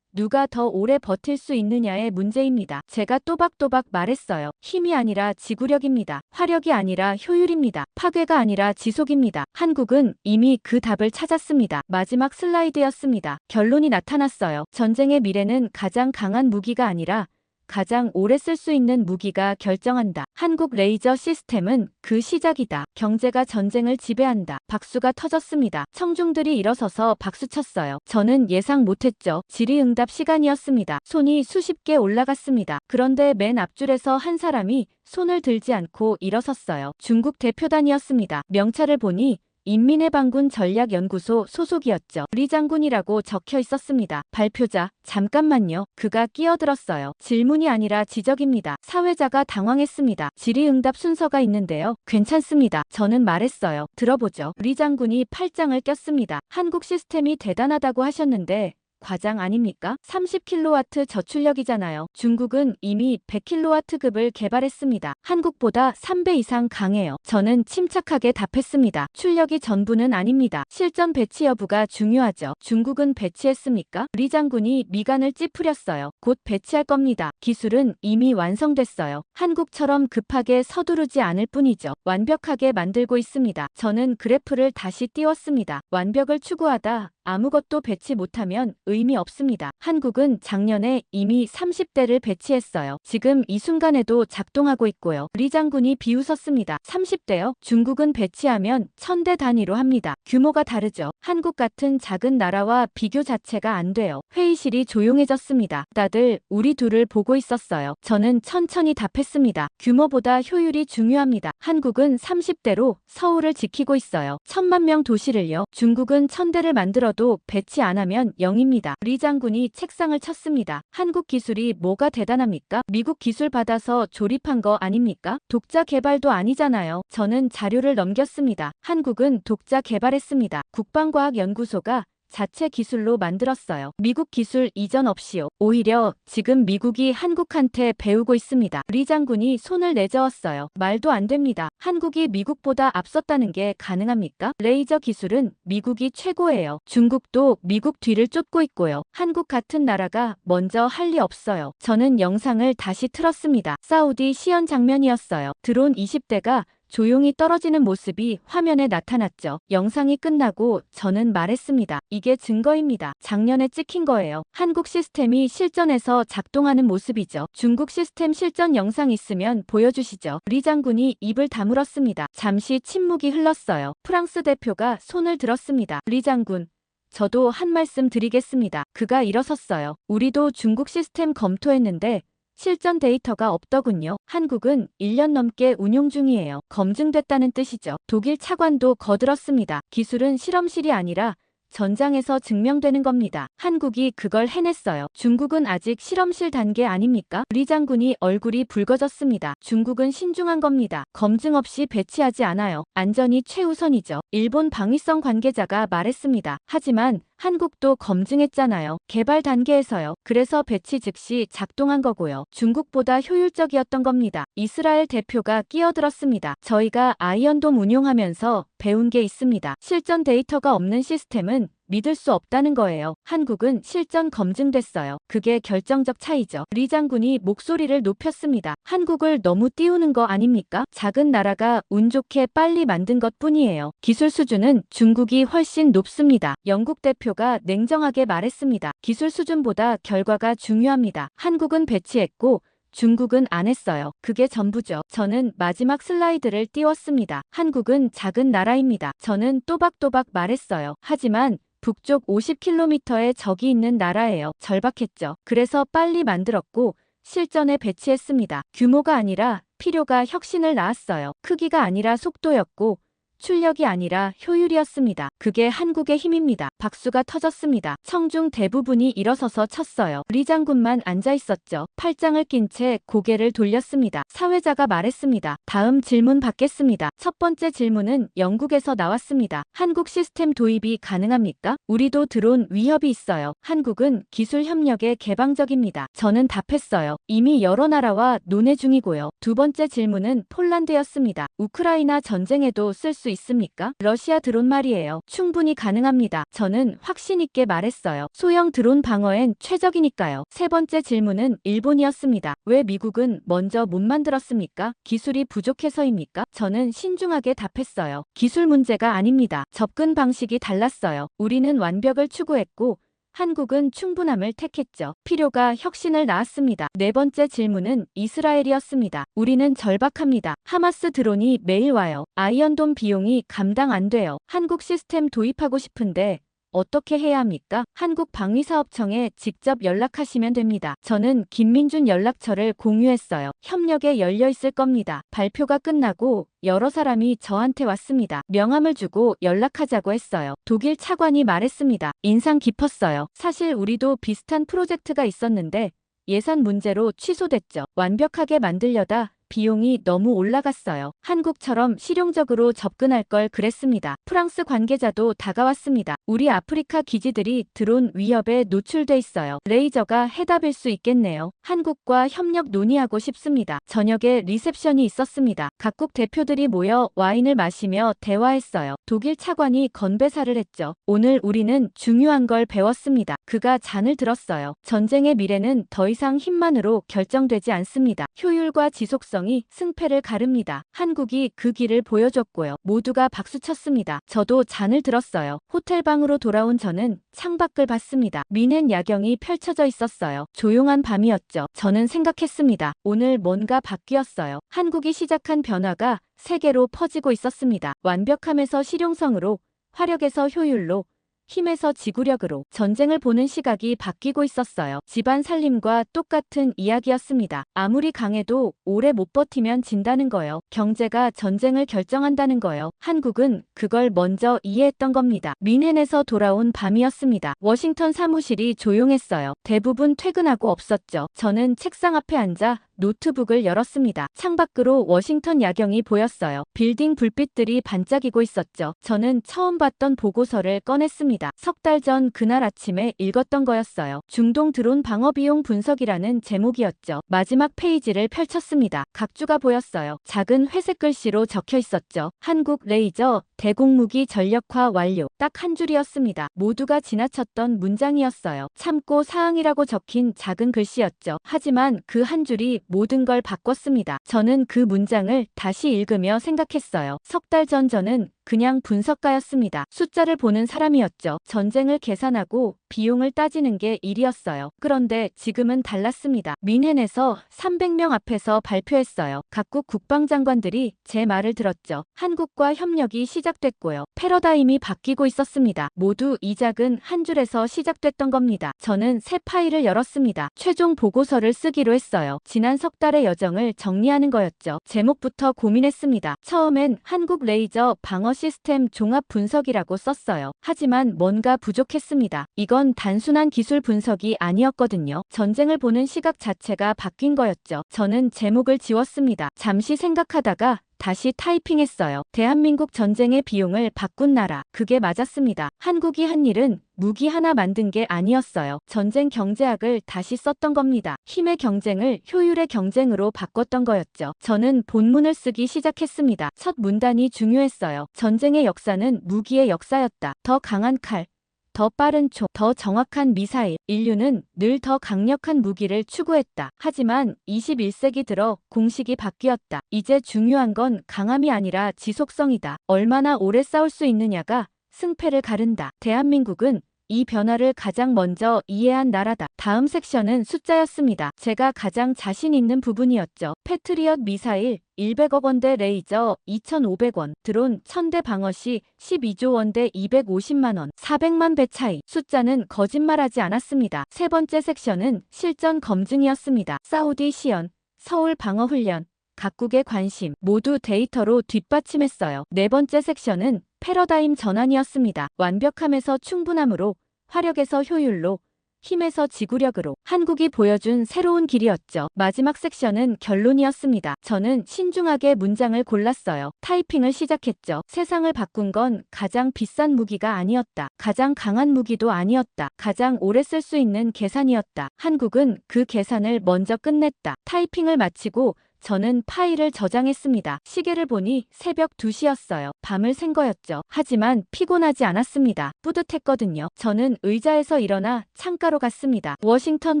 누가 더 오래 버틸 수 있느냐의 문제입니다. 제가 또박또박 말했어요. 힘이 아니라 지구력입니다. 화력이 아니라 효율입니다. 파괴가 아니라 지속입니다. 한국은 이미 그 답을 찾았습니다. 마지막 슬라이드였습니다. 결론이 나타났어요. 전쟁의 미래는 가장 강한 무기가 아니라 가장 오래 쓸 수 있는 무기가 결정한다. 한국 레이저 시스템은 그 시작이다. 경제가 전쟁을 지배한다. 박수가 터졌습니다. 청중들이 일어서서 박수쳤어요. 저는 예상 못했죠. 질의응답 시간이었습니다. 손이 수십 개 올라갔습니다. 그런데 맨 앞줄에서 한 사람이 손을 들지 않고 일어섰어요. 중국 대표단이었습니다. 명찰을 보니 인민해방군 전략연구소 소속이었죠. 리 장군이라고 적혀 있었습니다. 발표자, 잠깐만요. 그가 끼어들었어요. 질문이 아니라 지적입니다. 사회자가 당황했습니다. 질의응답 순서가 있는데요. 괜찮습니다. 저는 말했어요. 들어보죠. 리 장군이 팔짱을 꼈습니다. 한국 시스템이 대단하다고 하셨는데 과장 아닙니까? 30kW 저출력이잖아요. 중국은 이미 100kW급을 개발했습니다. 한국보다 3배 이상 강해요. 저는 침착하게 답했습니다. 출력이 전부는 아닙니다. 실전 배치 여부가 중요하죠. 중국은 배치했습니까? 리 장군이 미간을 찌푸렸어요. 곧 배치할 겁니다. 기술은 이미 완성됐어요. 한국처럼 급하게 서두르지 않을 뿐이죠. 완벽하게 만들고 있습니다. 저는 그래프를 다시 띄웠습니다. 완벽을 추구하다 아무것도 배치 못하면 의미 없습니다. 한국은 작년에 이미 30대를 배치했어요. 지금 이 순간에도 작동하고 있고요. 리 장군이 비웃었습니다. 30대요? 중국은 배치하면 1000대 단위로 합니다. 규모가 다르죠. 한국 같은 작은 나라와 비교 자체가 안 돼요. 회의실이 조용해졌습니다. 다들 우리 둘을 보고 있었어요. 저는 천천히 답했습니다. 규모보다 효율이 중요합니다. 한국은 30대로 서울을 지키고 있어요. 1000만 명 도시를요. 중국은 1000대를 만들어도 배치 안 하면 0입니다. 리 장군이 책상을 쳤습니다. 한국 기술이 뭐가 대단합니까? 미국 기술 받아서 조립한 거 아닙니까? 독자 개발도 아니잖아요. 저는 자료를 넘겼습니다. 한국은 독자 개발했습니다. 국방과학연구소가 자체 기술로 만들었어요. 미국 기술 이전 없이요. 오히려 지금 미국이 한국한테 배우고 있습니다. 리 장군이 손을 내저었어요. 말도 안 됩니다. 한국이 미국보다 앞섰다는 게 가능합니까? 레이저 기술은 미국이 최고예요. 중국도 미국 뒤를 쫓고 있고요. 한국 같은 나라가 먼저 할 리 없어요. 저는 영상을 다시 틀었습니다. 사우디 시연 장면이었어요. 드론 20대가 조용히 떨어지는 모습이 화면에 나타났죠. 영상이 끝나고 저는 말했습니다. 이게 증거입니다. 작년에 찍힌 거예요. 한국 시스템이 실전에서 작동하는 모습이죠. 중국 시스템 실전 영상 있으면 보여주시죠. 리 장군이 입을 다물었습니다. 잠시 침묵이 흘렀어요. 프랑스 대표가 손을 들었습니다. 리 장군, 저도 한 말씀 드리겠습니다. 그가 일어섰어요. 우리도 중국 시스템 검토했는데 실전 데이터가 없더군요. 한국은 1년 넘게 운용 중이에요. 검증됐다는 뜻이죠. 독일 차관도 거들었습니다. 기술은 실험실이 아니라 전장에서 증명되는 겁니다. 한국이 그걸 해냈어요. 중국은 아직 실험실 단계 아닙니까? 리 장군이 얼굴이 붉어졌습니다. 중국은 신중한 겁니다. 검증 없이 배치하지 않아요. 안전이 최우선이죠. 일본 방위성 관계자가 말했습니다. 하지만 한국도 검증했잖아요. 개발 단계에서요. 그래서 배치 즉시 작동한 거고요. 중국보다 효율적이었던 겁니다. 이스라엘 대표가 끼어들었습니다. 저희가 아이언돔 운용하면서 배운 게 있습니다. 실전 데이터가 없는 시스템은 믿을 수 없다는 거예요. 한국은 실전 검증됐어요. 그게 결정적 차이죠. 리 장군이 목소리를 높였습니다. 한국을 너무 띄우는 거 아닙니까? 작은 나라가 운 좋게 빨리 만든 것 뿐이에요. 기술 수준은 중국이 훨씬 높습니다. 영국 대표가 냉정하게 말했습니다. 기술 수준보다 결과가 중요합니다. 한국은 배치했고 중국은 안 했어요. 그게 전부죠. 저는 마지막 슬라이드를 띄웠습니다. 한국은 작은 나라입니다. 저는 또박또박 말했어요. 하지만 북쪽 50km의 적이 있는 나라예요. 절박했죠. 그래서 빨리 만들었고 실전에 배치했습니다. 규모가 아니라 필요가 혁신을 낳았어요. 크기가 아니라 속도였고 출력이 아니라 효율이었습니다. 그게 한국의 힘입니다. 박수가 터졌습니다. 청중 대부분이 일어서서 쳤어요. 리 장군만 앉아 있었죠. 팔짱을 낀 채 고개를 돌렸습니다. 사회자가 말했습니다. 다음 질문 받겠습니다. 첫 번째 질문은 영국에서 나왔습니다. 한국 시스템 도입이 가능합니까? 우리도 드론 위협이 있어요. 한국은 기술 협력에 개방적입니다. 저는 답했어요. 이미 여러 나라와 논의 중이고요. 두 번째 질문은 폴란드였습니다. 우크라이나 전쟁에도 쓸 수 있습니까? 러시아 드론 말이에요. 충분히 가능합니다. 저는 확신 있게 말했어요. 소형 드론 방어엔 최적이니까요. 세 번째 질문은 일본이었습니다. 왜 미국은 먼저 못 만들었습니까? 기술이 부족해서입니까? 저는 신중하게 답했어요. 기술 문제가 아닙니다. 접근 방식이 달랐어요. 우리는 완벽을 추구했고 한국은 충분함을 택했죠. 필요가 혁신을 낳았습니다. 네 번째 질문은 이스라엘이었습니다. 우리는 절박합니다. 하마스 드론이 매일 와요. 아이언돔 비용이 감당 안 돼요. 한국 시스템 도입하고 싶은데 어떻게 해야 합니까? 한국방위사업청에 직접 연락하시면 됩니다. 저는 김민준 연락처를 공유했어요. 협력에 열려 있을 겁니다. 발표가 끝나고 여러 사람이 저한테 왔습니다. 명함을 주고 연락하자고 했어요. 독일 차관이 말했습니다. 인상 깊었어요. 사실 우리도 비슷한 프로젝트가 있었는데 예산 문제로 취소됐죠. 완벽하게 만들려다 비용이 너무 올라갔어요. 한국처럼 실용적으로 접근할 걸 그랬습니다. 프랑스 관계자도 다가왔습니다. 우리 아프리카 기지들이 드론 위협에 노출돼 있어요. 레이저가 해답일 수 있겠네요. 한국과 협력 논의하고 싶습니다. 저녁에 리셉션이 있었습니다. 각국 대표들이 모여 와인을 마시며 대화했어요. 독일 차관이 건배사를 했죠. 오늘 우리는 중요한 걸 배웠습니다. 그가 잔을 들었어요. 전쟁의 미래는 더 이상 힘만으로 결정되지 않습니다. 효율과 지속성이 승패를 가릅니다. 한국이 그 길을 보여줬고요. 모두가 박수쳤습니다. 저도 잔을 들었어요. 호텔방으로 돌아온 저는 창밖을 봤습니다. 미넨 야경이 펼쳐져 있었어요. 조용한 밤이었죠. 저는 생각했습니다. 오늘 뭔가 바뀌었어요. 한국이 시작한 변화가 세계로 퍼지고 있었습니다. 완벽함에서 실용성으로, 화력에서 효율로, 힘에서 지구력으로 전쟁을 보는 시각이 바뀌고 있었어요. 집안 살림과 똑같은 이야기였습니다. 아무리 강해도 오래 못 버티면 진다는 거요. 경제가 전쟁을 결정한다는 거요. 한국은 그걸 먼저 이해했던 겁니다. 민헨에서 돌아온 밤이었습니다. 워싱턴 사무실이 조용했어요. 대부분 퇴근하고 없었죠. 저는 책상 앞에 앉아 노트북을 열었습니다. 창밖으로 워싱턴 야경이 보였어요. 빌딩 불빛들이 반짝이고 있었죠. 저는 처음 봤던 보고서를 꺼냈습니다. 석 달 전 그날 아침에 읽었던 거였어요. 중동 드론 방어 비용 분석이라는 제목이었죠. 마지막 페이지를 펼쳤습니다. 각주가 보였어요. 작은 회색 글씨로 적혀 있었죠. 한국 레이저 대공무기 전력화 완료. 딱 한 줄이었습니다. 모두가 지나쳤던 문장이었어요. 참고 사항이라고 적힌 작은 글씨였죠. 하지만 그 한 줄이 모든 걸 바꿨습니다. 저는 그 문장을 다시 읽으며 생각했어요. 석 달 전 저는 그냥 분석가였습니다. 숫자를 보는 사람이었죠. 전쟁을 계산하고 비용을 따지는 게 일이었어요. 그런데 지금은 달랐습니다. 민헨에서 300명 앞에서 발표했어요. 각국 국방장관들이 제 말을 들었죠. 한국과 협력이 시작됐고요. 패러다임이 바뀌고 있었습니다. 모두 이 작은 한 줄에서 시작됐던 겁니다. 저는 새 파일을 열었습니다. 최종 보고서를 쓰기로 했어요. 지난 석 달의 여정을 정리하는 거였죠. 제목부터 고민했습니다. 처음엔 한국 레이저 방어 시스템 종합 분석이라고 썼어요. 하지만 뭔가 부족했습니다. 이건 단순한 기술 분석이 아니었거든요. 전쟁을 보는 시각 자체가 바뀐 거였죠. 저는 제목을 지웠습니다. 잠시 생각하다가 다시 타이핑했어요. 대한민국 전쟁의 비용을 바꾼 나라. 그게 맞았습니다. 한국이 한 일은 무기 하나 만든 게 아니었어요. 전쟁 경제학을 다시 썼던 겁니다. 힘의 경쟁을 효율의 경쟁으로 바꿨던 거였죠. 저는 본문을 쓰기 시작했습니다. 첫 문단이 중요했어요. 전쟁의 역사는 무기의 역사였다. 더 강한 칼, 더 빠른 총, 더 정확한 미사일. 인류는 늘 더 강력한 무기를 추구했다. 하지만 21세기 들어 공식이 바뀌었다. 이제 중요한 건 강함이 아니라 지속성이다. 얼마나 오래 싸울 수 있느냐가 승패를 가른다. 대한민국은 이 변화를 가장 먼저 이해한 나라다. 다음 섹션은 숫자였습니다. 제가 가장 자신 있는 부분이었죠. 패트리엇 미사일 100억 원대 레이저 2,500원, 드론 1000대 방어 시 12조 원대 250만 원, 400만 배 차이. 숫자는 거짓말하지 않았습니다. 세 번째 섹션은 실전 검증이었습니다. 사우디 시연, 서울 방어훈련, 각국의 관심, 모두 데이터로 뒷받침했어요. 네 번째 섹션은 패러다임 전환이었습니다. 완벽함에서 충분함으로, 화력에서 효율로, 힘에서 지구력으로 한국이 보여준 새로운 길이었죠. 마지막 섹션은 결론이었습니다. 저는 신중하게 문장을 골랐어요. 타이핑을 시작했죠. 세상을 바꾼 건 가장 비싼 무기가 아니었다. 가장 강한 무기도 아니었다. 가장 오래 쓸 수 있는 계산이었다. 한국은 그 계산을 먼저 끝냈다. 타이핑을 마치고 저는 파일을 저장했습니다. 시계를 보니 새벽 2시였어요. 밤을 샌 거였죠. 하지만 피곤하지 않았습니다. 뿌듯했거든요. 저는 의자에서 일어나 창가로 갔습니다. 워싱턴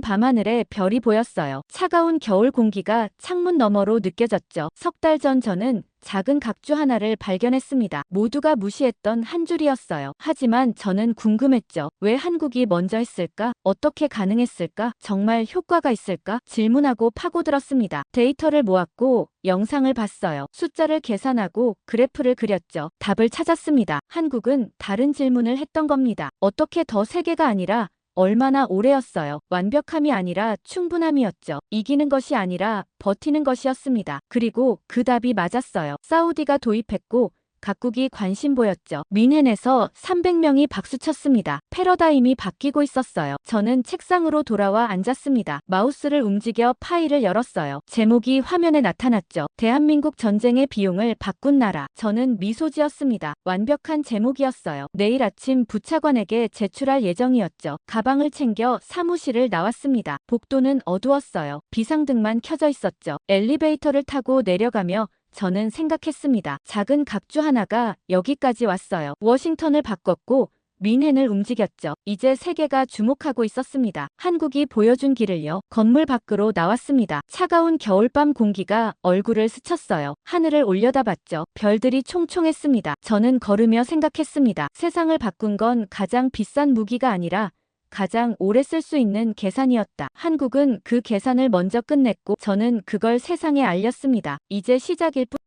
밤하늘에 별이 보였어요. 차가운 겨울 공기가 창문 너머로 느껴졌죠. 석 달 전 저는 작은 각주 하나를 발견했습니다. 모두가 무시했던 한 줄이었어요. 하지만 저는 궁금했죠. 왜 한국이 먼저 했을까? 어떻게 가능했을까? 정말 효과가 있을까? 질문하고 파고들었습니다. 데이터를 모았고 영상을 봤어요. 숫자를 계산하고 그래프를 그렸죠. 답을 찾았습니다. 한국은 다른 질문을 했던 겁니다. 어떻게 더 세게가 아니라 얼마나 오래였어요. 완벽함이 아니라 충분함이었죠. 이기는 것이 아니라 버티는 것이었습니다. 그리고 그 답이 맞았어요. 사우디가 도입했고 각국이 관심 보였죠. 민헨에서 300명이 박수쳤습니다. 패러다임이 바뀌고 있었어요. 저는 책상으로 돌아와 앉았습니다. 마우스를 움직여 파일을 열었어요. 제목이 화면에 나타났죠. 대한민국 전쟁의 비용을 바꾼 나라. 저는 미소 지었습니다. 완벽한 제목이었어요. 내일 아침 부차관에게 제출할 예정이었죠. 가방을 챙겨 사무실을 나왔습니다. 복도는 어두웠어요. 비상등만 켜져 있었죠. 엘리베이터를 타고 내려가며 저는 생각했습니다. 작은 각주 하나가 여기까지 왔어요. 워싱턴을 바꿨고 민헨을 움직였죠. 이제 세계가 주목하고 있었습니다. 한국이 보여준 길을요. 건물 밖으로 나왔습니다. 차가운 겨울밤 공기가 얼굴을 스쳤어요. 하늘을 올려다봤죠. 별들이 총총했습니다. 저는 걸으며 생각했습니다. 세상을 바꾼 건 가장 비싼 무기가 아니라 가장 오래 쓸 수 있는 계산이었다. 한국은 그 계산을 먼저 끝냈고 저는 그걸 세상에 알렸습니다. 이제 시작일 뿐.